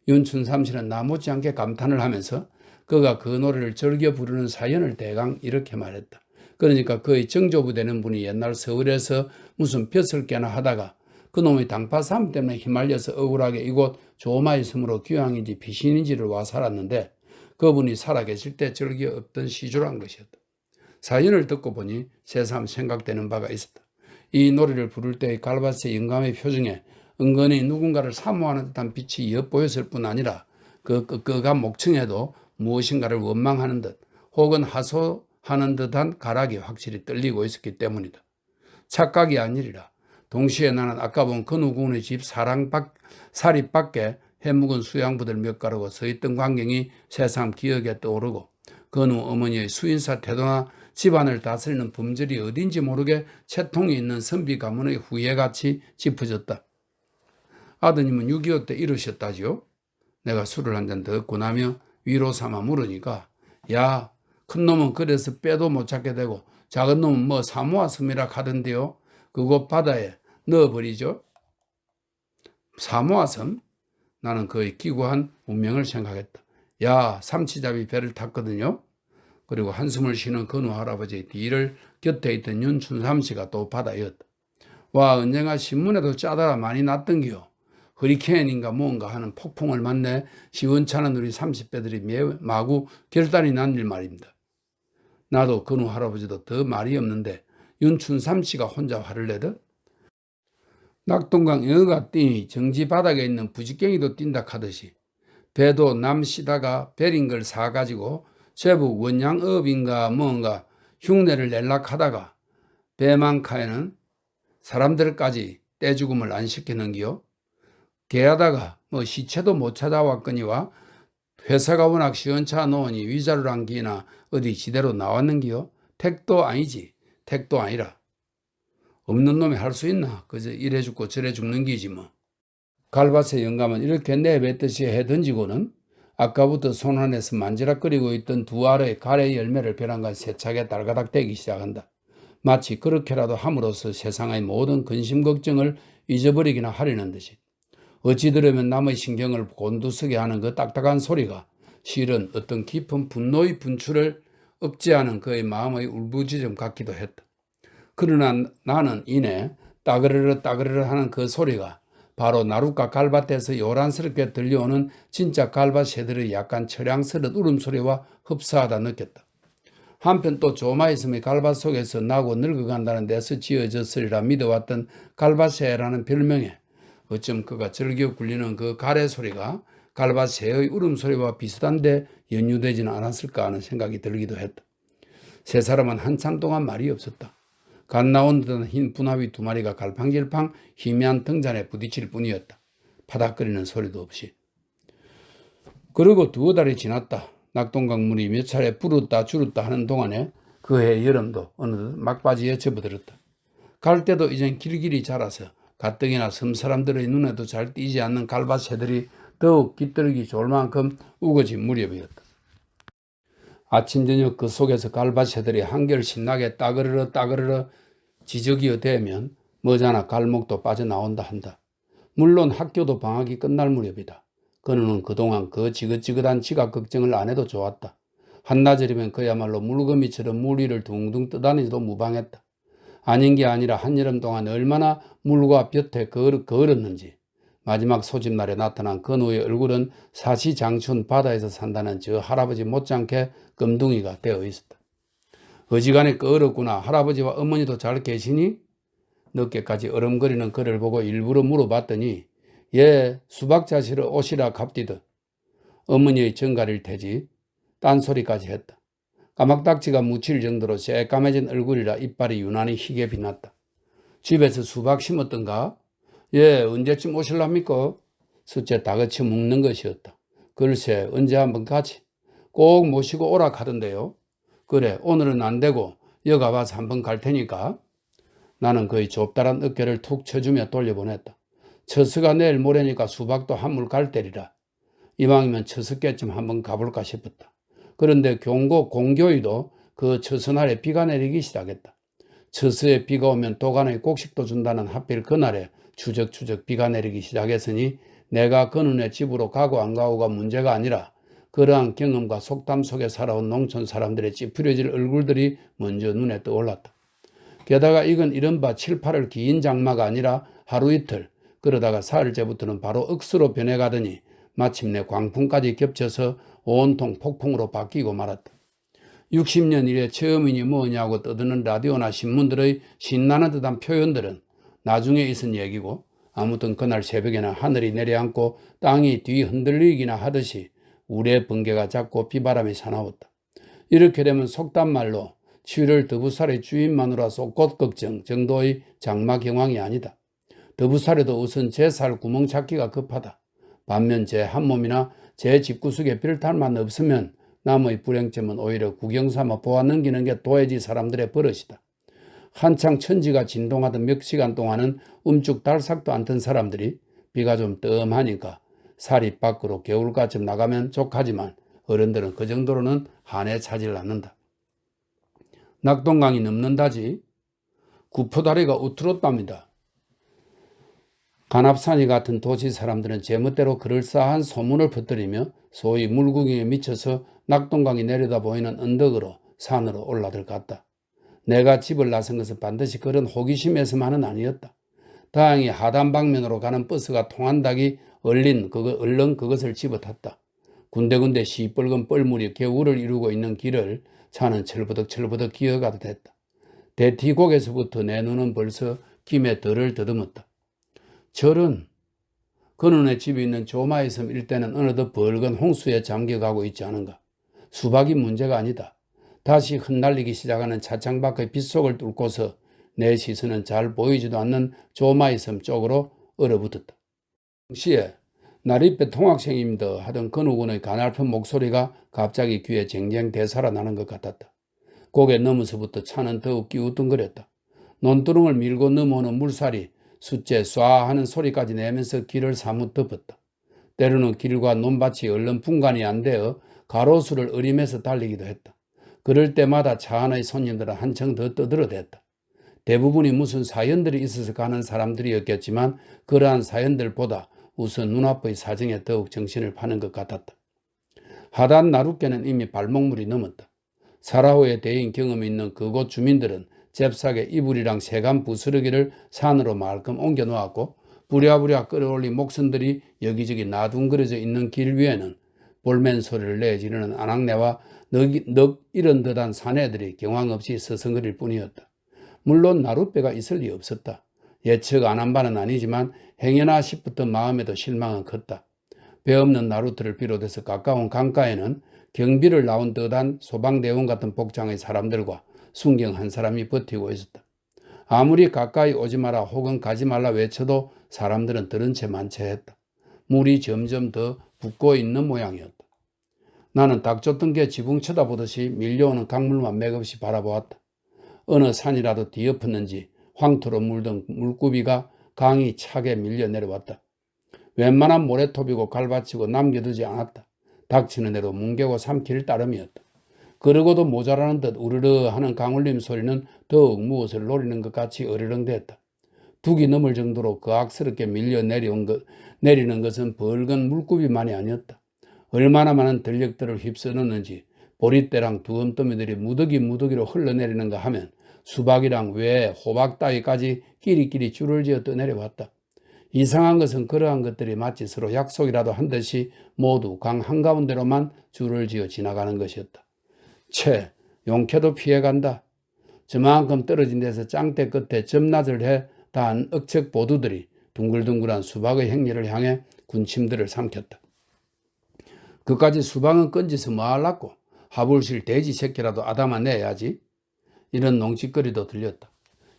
Speaker 1: 윤춘삼 씨는 나못지 않게 감탄을 하면서 그가 그 노래를 즐겨 부르는 사연을 대강 이렇게 말했다. 그러니까 그의 정조부 되는 분이 옛날 서울에서 무슨 벼슬 깨나 하다가 그놈의 당파삼 때문에 휘말려서 억울하게 이곳 조마의 섬으로 귀향인지 피신인지를 와 살았는데 그분이 살아계실 때 즐겨 없던 시조란 것이었다. 사연을 듣고 보니 새삼 생각되는 바가 있었다. 이 노래를 부를 때의 갈바스의 영감의 표정에 은근히 누군가를 사모하는 듯한 빛이 엿보였을 뿐 아니라 그 끄끄한 목청에도 무엇인가를 원망하는 듯 혹은 하소하는 듯한 가락이 확실히 떨리고 있었기 때문이다. 착각이 아니리라. 동시에 나는 아까 본 그 누구의 집 사립 밖에 해묵은 수양부들 몇 가루가 서있던 광경이 새삼 기억에 떠오르고 그누 어머니의 수인사 태도나 집안을 다스리는 범절이 어딘지 모르게 채통이 있는 선비 가문의 후예같이 짚어졌다. 아드님은 6.25 때 이러셨다지요? 내가 술을 한 잔 더 얻고 나며 위로 삼아 물으니까 야, 큰 놈은 그래서 빼도 못 찾게 되고 작은 놈은 뭐 사모아 섬이라 하던데요. 그곳 바다에 넣어버리죠. 사모아 섬? 나는 그의 기구한 운명을 생각했다. 야, 삼치잡이 배를 탔거든요. 그리고 한숨을 쉬는 근우 할아버지의 뒤를 곁에 있던 윤춘삼 씨가 또 바다였다. 와, 언젠가 신문에도 짜다가 많이 났던기요. 허리케인인가 뭔가 하는 폭풍을 맞네 시원찮은 우리 30배들이 마구 결단이 난 일 말입니다. 나도 근우 할아버지도 더 말이 없는데 윤춘삼 씨가 혼자 화를 내듯 낙동강 영어가 뛰니 정지 바닥에 있는 부지깽이도 뛴다 하듯이 배도 남 시다가 베린 걸 사가지고 제부 원양업인가 뭔가 흉내를 낼락 하다가 배만카에는 사람들까지 떼죽음을 안 시키는기요. 개하다가 뭐 시체도 못 찾아왔거니와 회사가 워낙 시원차 놓으니 위자료 한 기나 어디 지대로 나왔는기요. 택도 아니지. 택도 아니라. 없는 놈이 할 수 있나. 그저 이래 죽고 저래 죽는 기지 뭐. 갈바스의 영감은 이렇게 내뱉듯이 해던지고는 아까부터 손 안에서 만지락거리고 있던 두 알의 가래 열매를 벼랑간 세차게 달가닥 대기 시작한다. 마치 그렇게라도 함으로써 세상의 모든 근심 걱정을 잊어버리기나 하려는 듯이. 어찌 들으면 남의 신경을 곤두서게 하는 그 딱딱한 소리가 실은 어떤 깊은 분노의 분출을 억제하는 그의 마음의 울부짖음 같기도 했다. 그러나 나는 이내 따그르르 따그르르 하는 그 소리가 바로 나룻가 갈밭에서 요란스럽게 들려오는 진짜 갈밭 새들의 약간 처량스런 울음소리와 흡사하다 느꼈다. 한편 또 조마이섬이 갈밭 속에서 나고 늙어간다는 데서 지어졌으리라 믿어왔던 갈밭새라는 별명에 어쩜 그가 즐겨 굴리는 그 가래 소리가 갈밭새의 울음소리와 비슷한데 연유되지는 않았을까 하는 생각이 들기도 했다. 세 사람은 한참 동안 말이 없었다. 갓 나온 듯한 흰 분화위 두 마리가 갈팡질팡 희미한 등잔에 부딪힐 뿐이었다. 파닥거리는 소리도 없이. 그리고 두어 달이 지났다. 낙동강물이 몇 차례 불었다 줄었다 하는 동안에 그해 여름도 어느덧 막바지에 접어들었다. 갈 때도 이젠 길길이 자라서 가뜩이나 섬 사람들의 눈에도 잘 띄지 않는 갈밭새들이 더욱 깃들기 좋을 만큼 우거진 무렵이었다. 아침 저녁 그 속에서 갈밭새들이 한결 신나게 따그르르 지저귀어 대면 머지않아 갈목도 빠져나온다 한다. 물론 학교도 방학이 끝날 무렵이다. 그는 그동안 그 지긋지긋한 지각 걱정을 안 해도 좋았다. 한나절이면 그야말로 물거미처럼 물 위를 둥둥 떠다니지도 무방했다. 아닌 게 아니라 한여름 동안 얼마나 물과 볕에 걸었는지. 마지막 소집날에 나타난 건우의 얼굴은 사시장춘 바다에서 산다는 저 할아버지 못지않게 금둥이가 되어 있었다. 어지간히 끄었구나. 할아버지와 어머니도 잘 계시니? 늦게까지 얼음거리는 그를 보고 일부러 물어봤더니 예, 수박 자시러 오시라 갑디듯 어머니의 정갈일 테지. 딴소리까지 했다. 까막딱지가 묻힐 정도로 새까매진 얼굴이라 이빨이 유난히 희게 빛났다. 집에서 수박 심었던가? 예, 언제쯤 오실랍니까? 숫째 다그치 묵는 것이었다. 글쎄, 언제 한번 가지. 꼭 모시고 오라 하던데요. 그래, 오늘은 안 되고 여가 와서 한번 갈 테니까. 나는 그의 좁다란 어깨를 툭 쳐주며 돌려보냈다. 처스가 내일 모레니까 수박도 한물 갈 때리라. 이왕이면 처스께쯤 한번 가볼까 싶었다. 그런데 공교이도 그 처스날에 비가 내리기 시작했다. 처스에 비가 오면 도간의 곡식도 준다는 하필 그날에 추적추적 비가 내리기 시작했으니 내가 그눈의 집으로 가고 안 가고가 문제가 아니라 그러한 경험과 속담 속에 살아온 농촌 사람들의 찌푸려질 얼굴들이 먼저 눈에 떠올랐다. 게다가 이건 이른바 7, 8월 긴 장마가 아니라 하루 이틀, 그러다가 사흘째부터는 바로 억수로 변해가더니 마침내 광풍까지 겹쳐서 온통 폭풍으로 바뀌고 말았다. 60년 이래 처음이니 뭐냐고 떠드는 라디오나 신문들의 신나는 듯한 표현들은 나중에 있은 얘기고 아무튼 그날 새벽에는 하늘이 내려앉고 땅이 뒤흔들리기나 하듯이 우레 번개가 잦고 비바람이 사나웠다. 이렇게 되면 속담말로 7월 더부살의 주인마누라 속꽃 걱정 정도의 장마 경황이 아니다. 더부살에도 우선 제 살 구멍 찾기가 급하다. 반면 제 한몸이나 제 집구석에 별탈만 없으면 남의 불행점은 오히려 구경삼아 보아 넘기는 게 도해지 사람들의 버릇이다. 한창 천지가 진동하던 몇 시간 동안은 움쭉달싹도 않던 사람들이 비가 좀 뜸하니까 살이 밖으로 개울가쯤 나가면 족하지만 어른들은 그 정도로는 한해 차질 않는다. 낙동강이 넘는다지 구포다리가 우트롯답니다. 간합산이 같은 도시 사람들은 제멋대로 그럴싸한 소문을 퍼뜨리며 소위 물구경에 미쳐서 낙동강이 내려다 보이는 언덕으로 산으로 올라들갔다. 내가 집을 나선 것은 반드시 그런 호기심에서만은 아니었다. 다행히 하단 방면으로 가는 버스가 통한다기 얼른 그것을 집어탔다. 군데군데 시뻘건 뻘물이 개울을 이루고 있는 길을 차는 철버덕 기어가도 됐다. 대티곡에서부터 내 눈은 벌써 김에 덜을 더듬었다. 절은 근원의 집이 있는 조마이섬 일대는 어느덧 벌건 홍수에 잠겨가고 있지 않은가. 수박이 문제가 아니다. 다시 흩날리기 시작하는 차창 밖의 빗속을 뚫고서 내 시선은 잘 보이지도 않는 조마이섬 쪽으로 얼어붙었다. 시에 나리배 통학생입니다 하던 그 누구의 가냘픈 목소리가 갑자기 귀에 쟁쟁 되살아나는 것 같았다. 고개 넘어서부터 차는 더욱 끼우뚱거렸다. 논두렁을 밀고 넘어오는 물살이 숫제 쏴 하는 소리까지 내면서 길을 사뭇 덮었다. 때로는 길과 논밭이 얼른 분간이 안 되어 가로수를 어림해서 달리기도 했다. 그럴 때마다 차 안의 손님들은 한층 더 떠들어댔다. 대부분이 무슨 사연들이 있어서 가는 사람들이었겠지만 그러한 사연들보다 우선 눈앞의 사정에 더욱 정신을 파는 것 같았다. 하단 나룻개는 이미 발목물이 넘었다. 사라호에 대인 경험이 있는 그곳 주민들은 잽싸게 이불이랑 세간 부스러기를 산으로 말끔 옮겨 놓았고 부랴부랴 끌어올린 목선들이 여기저기 나둥그려져 있는 길 위에는 볼멘 소리를 내 지르는 아낙네와 넋 잃은 듯한 사내들이 경황 없이 서성거릴 뿐이었다. 물론 나룻배가 있을 리 없었다. 예측 안 한 바는 아니지만 행여나 싶었던 마음에도 실망은 컸다. 배 없는 나루트를 비롯해서 가까운 강가에는 경비를 나온 듯한 소방대원 같은 복장의 사람들과 순경 한 사람이 버티고 있었다. 아무리 가까이 오지 마라 혹은 가지 말라 외쳐도 사람들은 들은 채 만체했다. 물이 점점 더 붓고 있는 모양이었다. 나는 딱 쫓던 게 지붕 쳐다보듯이 밀려오는 강물만 맥없이 바라보았다. 어느 산이라도 뒤엎었는지 황토로 물든 물구비가 강이 차게 밀려 내려왔다. 웬만한 모래톱이고 갈바치고 남겨두지 않았다. 닥치는 대로 뭉개고 삼킬 따름이었다. 그러고도 모자라는 듯 우르르 하는 강울림 소리는 더욱 무엇을 노리는 것 같이 어리렁댔다. 둑이 넘을 정도로 거악스럽게 밀려 내리는 것은 벌건 물구비만이 아니었다. 얼마나 많은 들녘들을 휩쓸었는지 보리대랑 두엄더미들이 무더기로 흘러내리는가 하면 수박이랑 외, 호박 따위까지 끼리끼리 줄을 지어 떠내려왔다. 이상한 것은 그러한 것들이 마치 서로 약속이라도 한 듯이 모두 강 한가운데로만 줄을 지어 지나가는 것이었다. 채, 용케도 피해간다. 저만큼 떨어진 데서 짱대 끝에 점낫을 해 단 억척 보두들이 둥글둥글한 수박의 행렬을 향해 군침들을 삼켰다. 그까지 수박은 건지서 뭐하려고 하불실 돼지 새끼라도 아담아 내야지. 이런 농짓거리도 들렸다.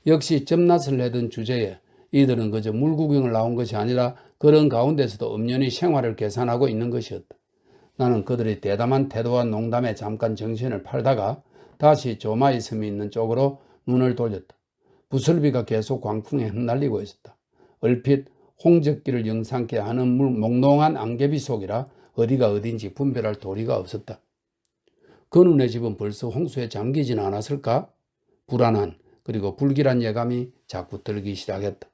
Speaker 1: 역시 점낫을 내던 주제에 이들은 그저 물구경을 나온 것이 아니라 그런 가운데서도 엄연히 생활을 계산하고 있는 것이었다. 나는 그들의 대담한 태도와 농담에 잠깐 정신을 팔다가 다시 조마이 섬이 있는 쪽으로 눈을 돌렸다. 부슬비가 계속 광풍에 흩날리고 있었다. 얼핏 홍적기를 영상케 하는 몽롱한 안개비 속이라 어디가 어딘지 분별할 도리가 없었다. 근운의 집은 벌써 홍수에 잠기진 않았을까? 불안한 그리고 불길한 예감이 자꾸 들기 시작했다.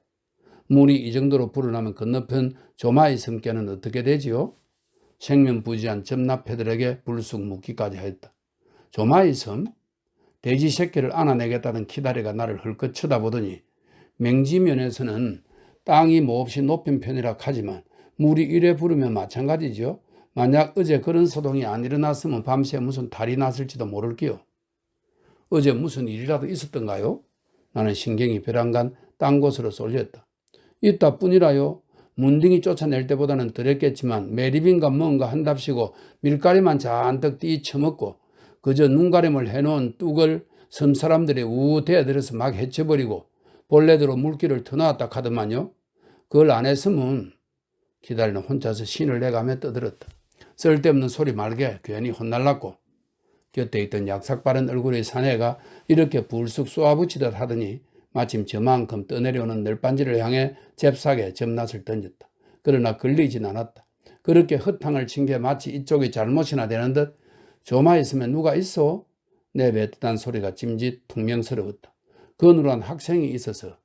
Speaker 1: 물이 이 정도로 불어나면 건너편 조마이 섬께는 어떻게 되지요? 생면부지한 점납패들에게 불쑥 묻기까지 했다. 조마이 섬? 돼지 새끼를 안아내겠다는 키다리가 나를 헐끗 쳐다보더니 맹지면에서는 땅이 몹시 높은 편이라 하지만 물이 이래 부르면 마찬가지죠. 만약 어제 그런 소동이 안 일어났으면 밤새 무슨 탈이 났을지도 모를게요. 어제 무슨 일이라도 있었던가요? 나는 신경이 벼랑간 딴 곳으로 쏠렸다. 있다 뿐이라요. 문딩이 쫓아낼 때보다는 덜했겠지만 매립인가 뭔가 한답시고 밀가리만 잔뜩 띠 처먹고 그저 눈가림을 해놓은 뚝을 섬 사람들이 우대들어서 막 헤쳐버리고 본래대로 물길을 터놓았다 하더만요. 그걸 안 했으면 기다리는 혼자서 신을 내가며 떠들었다. 쓸데없는 소리 말게 괜히 혼날랐고 곁에 있던 약삭바른 얼굴의 사내가 이렇게 불쑥 쏘아붙이듯 하더니 마침 저만큼 떠내려오는 널빤지를 향해 잽싸게 점낫을 던졌다. 그러나 걸리진 않았다. 그렇게 허탕을 친 게 마치 이쪽이 잘못이나 되는 듯 조마 있으면 누가 있어? 내 뱉듯한 소리가 찜짓 퉁명스러웠다. 그늘한 학생이 있어서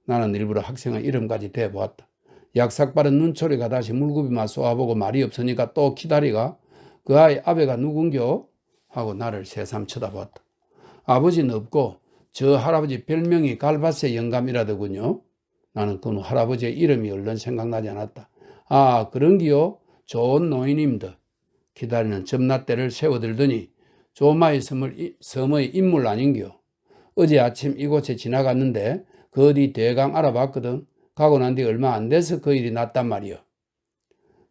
Speaker 1: 나는 일부러 학생의 이름까지 대보았다. 약삭바른 눈초리가 다시 물구비만 쏘아보고 말이 없으니까 또 기다리가 그 아이 아베가 누군겨? 하고 나를 새삼 쳐다보았다. 아버지는 없고 저 할아버지 별명이 갈바세 영감이라더군요. 나는 그 할아버지의 이름이 얼른 생각나지 않았다. 아, 그런기요? 좋은 노인입니다. 기다리는 점낫대를 세워들더니 조마의 섬의 인물 아닌겨. 어제 아침 이곳에 지나갔는데 그 어디 대강 알아봤거든. 가고 난 뒤 얼마 안 돼서 그 일이 났단 말이여.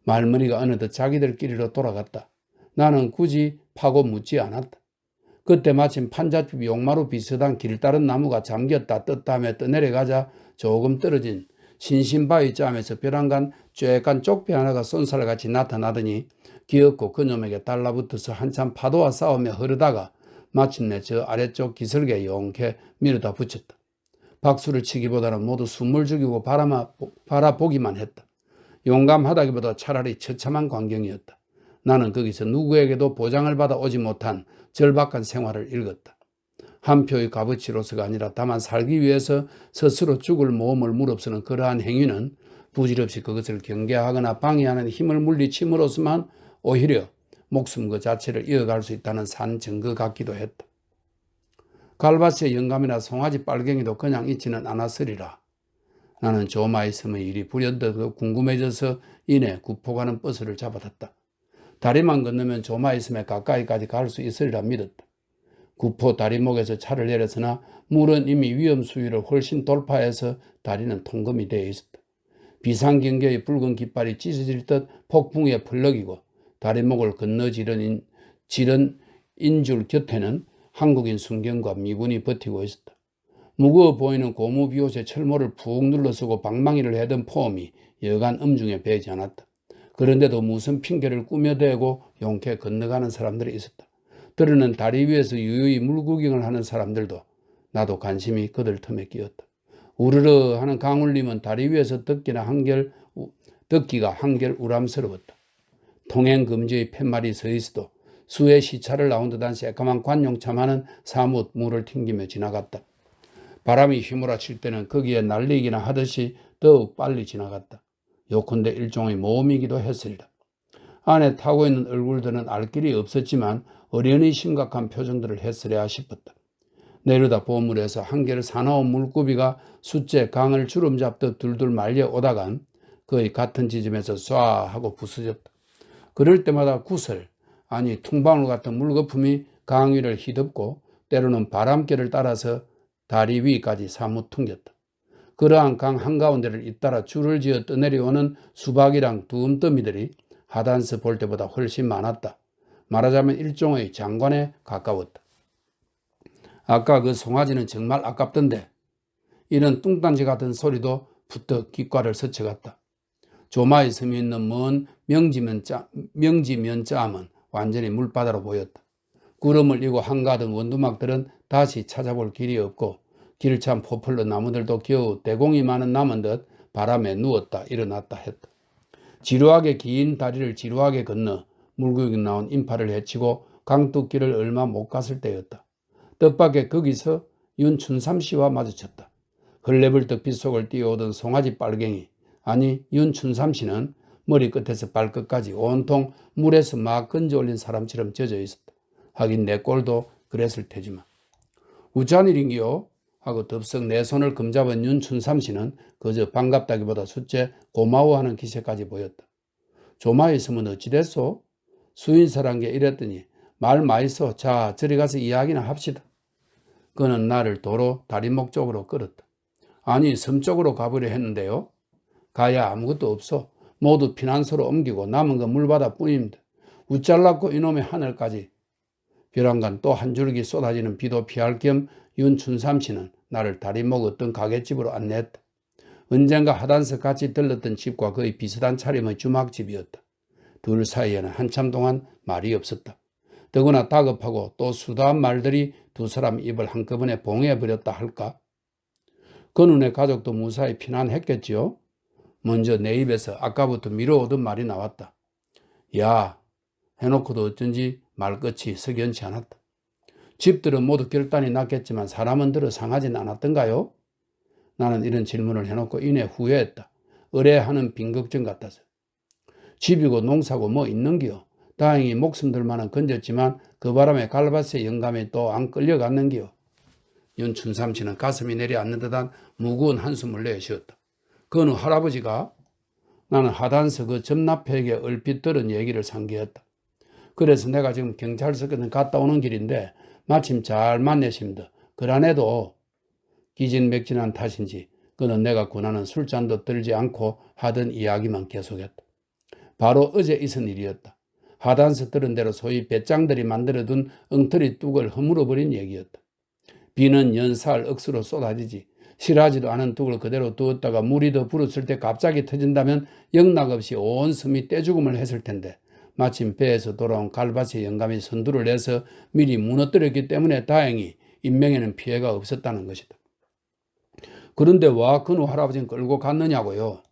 Speaker 1: 말머리가 어느덧 자기들끼리로 돌아갔다. 나는 굳이 파고 묻지 않았다. 그때 마침 판잣집 용마루 비슷한 길 따른 나무가 잠겼다 떴다 하며 떠내려가자 조금 떨어진 신신바위 짬에서 벼랑간 쬐깐 쪽배 하나가 쏜살같이 나타나더니 기어코 그놈에게 달라붙어서 한참 파도와 싸우며 흐르다가 마침내 저 아래쪽 기슭에 용케 밀어다 붙였다. 박수를 치기보다는 모두 숨을 죽이고 바라보기만 했다. 용감하다기보다 차라리 처참한 광경이었다. 나는 거기서 누구에게도 보장을 받아 오지 못한 절박한 생활을 읽었다. 한 표의 값어치로서가 아니라 다만 살기 위해서 스스로 죽을 모험을 무릅쓰는 그러한 행위는 부질없이 그것을 경계하거나 방해하는 힘을 물리침으로써만 오히려 목숨 그 자체를 이어갈 수 있다는 산 증거 같기도 했다. 갈바스의 영감이나 송아지 빨갱이도 그냥 있지는 않았으리라. 나는 조마이섬의 일이 불현듯 궁금해져서 이내 구포 가는 버스를 잡아탔다. 다리만 건너면 조마이섬에 가까이까지 갈 수 있으리라 믿었다. 구포 다리목에서 차를 내렸으나 물은 이미 위험 수위를 훨씬 돌파해서 다리는 통금이 되어 있었다. 비상경계의 붉은 깃발이 찢어질 듯 폭풍에 펄럭이고 다리목을 건너지른 인줄 곁에는 한국인 순경과 미군이 버티고 있었다. 무거워 보이는 고무 비옷에 철모를 푹 눌러쓰고 방망이를 해던 폼이 여간 엄중해 보이지 않았다. 그런데도 무슨 핑계를 꾸며대고 용케 건너가는 사람들이 있었다. 들으는 다리 위에서 유유히 물구경을 하는 사람들도 나도 관심이 그들 틈에 끼었다. 우르르 하는 강울림은 다리 위에서 듣기가 한결 우람스러웠다. 통행금지의 팻말이 서 있어도 수의 시차를 나온 듯한 새까만 관용차만은 사뭇 물을 튕기며 지나갔다. 바람이 휘몰아칠 때는 거기에 날리기나 하듯이 더욱 빨리 지나갔다. 요컨대 일종의 모험이기도 했으리라. 안에 타고 있는 얼굴들은 알 길이 없었지만 어련히 심각한 표정들을 했으랴 싶었다. 내려다 보물에서 한결 사나운 물고비가 숫제 강을 주름잡듯 둘둘 말려 오다간 거의 같은 지점에서 쏴 하고 부서졌다. 그럴 때마다 구슬, 아니 퉁방울 같은 물거품이 강 위를 휘덮고 때로는 바람결을 따라서 다리 위까지 사뭇 퉁겼다. 그러한 강 한가운데를 잇따라 줄을 지어 떠내려오는 수박이랑 두음더미들이 하단서 볼 때보다 훨씬 많았다. 말하자면 일종의 장관에 가까웠다. 아까 그 송아지는 정말 아깝던데 이런 뚱딴지 같은 소리도 부쩍 귓가를 스쳐갔다. 조마의 섬이 있는 먼 명지면짜암은 완전히 물바다로 보였다. 구름을 이고 한가득 원두막들은 다시 찾아볼 길이 없고 길찬 포플러 나무들도 겨우 대공이 많은 나무인 듯 바람에 누웠다 일어났다 했다. 지루하게 긴 다리를 지루하게 건너 물고기 나온 인파를 헤치고 강둑길을 얼마 못 갔을 때였다. 뜻밖의 거기서 윤춘삼 씨와 마주쳤다. 흘레불떡 빗속을 뛰어오던 송아지 빨갱이, 아니 윤춘삼 씨는 머리끝에서 발끝까지 온통 물에서 막 건져올린 사람처럼 젖어 있었다. 하긴 내 꼴도 그랬을 테지만. 우짠 일인기요? 하고 덥석 내 손을 금잡은 윤춘삼 씨는 그저 반갑다기보다 숫제 고마워하는 기색까지 보였다. 조마에 있으면 어찌됐소? 수인사란 게 이랬더니 말 많이써. 자 저리 가서 이야기나 합시다. 그는 나를 도로 다리목 쪽으로 끌었다. 아니 섬 쪽으로 가보려 했는데요. 가야 아무것도 없어. 모두 피난소로 옮기고 남은 건 물바다 뿐입니다. 우짤났고 이놈의 하늘까지. 벼랑간 또 한 줄기 쏟아지는 비도 피할 겸 윤춘삼 씨는 나를 다리목 어떤 가게집으로 안내했다. 언젠가 하단서 같이 들렀던 집과 거의 비슷한 차림의 주막집이었다. 둘 사이에는 한참 동안 말이 없었다. 더구나 다급하고 또 수다한 말들이 두 사람 입을 한꺼번에 봉해버렸다 할까? 그 눈에 가족도 무사히 피난했겠지요? 먼저 내 입에서 아까부터 미뤄오던 말이 나왔다. 야, 해놓고도 어쩐지 말끝이 석연치 않았다. 집들은 모두 결단이 났겠지만 사람은 들어 상하진 않았던가요? 나는 이런 질문을 해놓고 이내 후회했다. 의뢰하는 빈걱정 같아서. 집이고 농사고 뭐 있는기요? 다행히 목숨들만은 건졌지만 그 바람에 갈바스의 영감에 또 안 끌려갔는기요? 윤춘삼 씨는 가슴이 내려앉는 듯한 무거운 한숨을 내쉬었다. 그 어느 할아버지가? 나는 하단서 그 점납회에게 얼핏 들은 얘기를 상기했다. 그래서 내가 지금 경찰서에 갔다 오는 길인데 마침 잘 만나십니다. 그러네도 기진맥진한 탓인지 그는 내가 권하는 술잔도 들지 않고 하던 이야기만 계속했다. 바로 어제 있은 일이었다. 하단서 들은 대로 소위 배짱들이 만들어둔 엉터리 뚝을 허물어버린 얘기였다. 비는 연사할 억수로 쏟아지지 실하지도 않은 뚝을 그대로 두었다가 물이 더 불었을 때 갑자기 터진다면 영락없이 온 섬이 떼죽음을 했을 텐데 마침 배에서 돌아온 갈바스의 영감이 선두를 내서 미리 무너뜨렸기 때문에 다행히 인명에는 피해가 없었다는 것이다. 그런데 와 근우 할아버지는 끌고 갔느냐고요?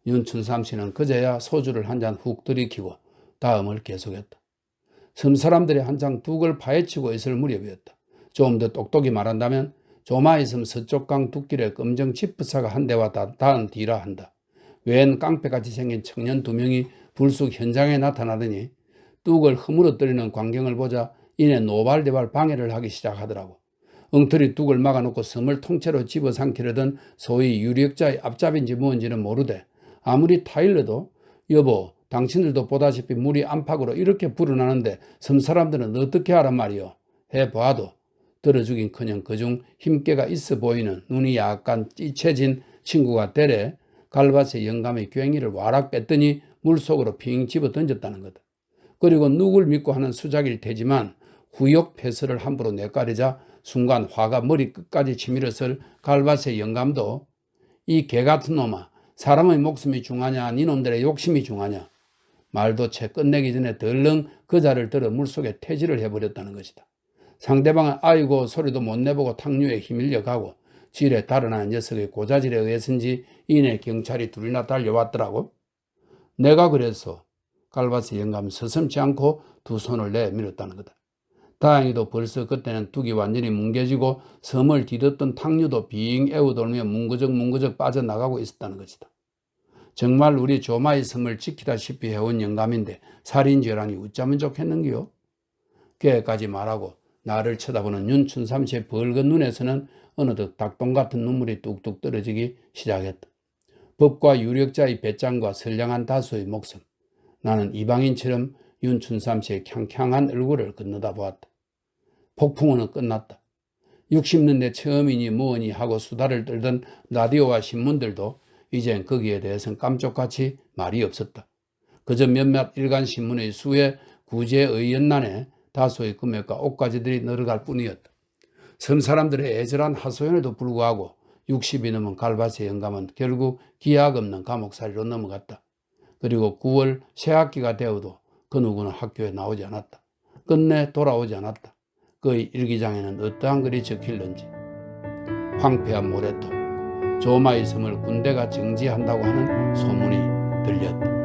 Speaker 1: 윤춘삼 씨는 그제야 소주를 한 잔 훅 들이키고 다음을 계속했다. 섬 사람들이 한창 둑을 파헤치고 있을 무렵이었다. 좀 더 똑똑히 말한다면 조마의 섬 서쪽강 둑길에 검정 지프차가 한 대와 닿은 뒤라 한다. 웬 깡패같이 생긴 청년 두 명이 불쑥 현장에 나타나더니 뚝을 허물어뜨리는 광경을 보자 이내 노발대발 방해를 하기 시작하더라고. 엉터리 둑을 막아놓고 섬을 통째로 집어삼키려던 소위 유력자의 앞잡인지 뭔지는 모르되 아무리 타일러도 여보 당신들도 보다시피 물이 안팎으로 이렇게 불어나는데 섬 사람들은 어떻게 하란 말이오 해봐도 들어주긴커녕 그중 힘께가 있어 보이는 눈이 약간 찌채진 친구가 되래 갈밭의 영감의 괭이를 와락 뺐더니 물속으로 핑 집어 던졌다는 거다. 그리고 누굴 믿고 하는 수작일 테지만 후욕 패설을 함부로 내까리자 순간 화가 머리 끝까지 치밀었을 갈밭의 영감도 이 개같은 놈아 사람의 목숨이 중하냐 니놈들의 욕심이 중하냐 말도 채 끝내기 전에 덜렁 그자를 들어 물속에 퇴질을 해버렸다는 것이다. 상대방은 아이고 소리도 못 내보고 탕류에 휘밀려 가고 질에 달아나는 녀석의 고자질에 의해서인지 이내 경찰이 둘이나 달려왔더라고. 내가 그래서 갈밭의 영감 서슴지 않고 두 손을 내밀었다는 거다. 다행히도 벌써 그때는 둑이 완전히 뭉개지고 섬을 뒤덮던 탕류도 빙 에워돌며 뭉그적 빠져나가고 있었다는 것이다. 정말 우리 조마의 섬을 지키다시피 해온 영감인데 살인죄라니 웃자면 좋겠는겨? 걔까지 말하고 나를 쳐다보는 윤춘삼 씨의 벌건 눈에서는 어느덧 닭똥 같은 눈물이 뚝뚝 떨어지기 시작했다. 법과 유력자의 배짱과 선량한 다수의 목숨. 나는 이방인처럼 윤춘삼 씨의 캉캉한 얼굴을 건너다 보았다. 폭풍우는 끝났다. 60년대 처음이니 뭐니 하고 수다를 떨던 라디오와 신문들도 이젠 거기에 대해서는 깜짝같이 말이 없었다. 그저 몇몇 일간 신문의 수에 구제의 연난에 다수의 금액과 옷가지들이 늘어갈 뿐이었다. 섬 사람들의 애절한 하소연에도 불구하고 60이 넘은 갈밭의 영감은 결국 기약 없는 감옥살이로 넘어갔다. 그리고 9월 새학기가 되어도 그 누구는 학교에 나오지 않았다. 끝내 돌아오지 않았다. 그의 일기장에는 어떠한 글이 적힐는지. 황폐한 모래톱, 조마의 섬을 군대가 정지한다고 하는 소문이 들렸다.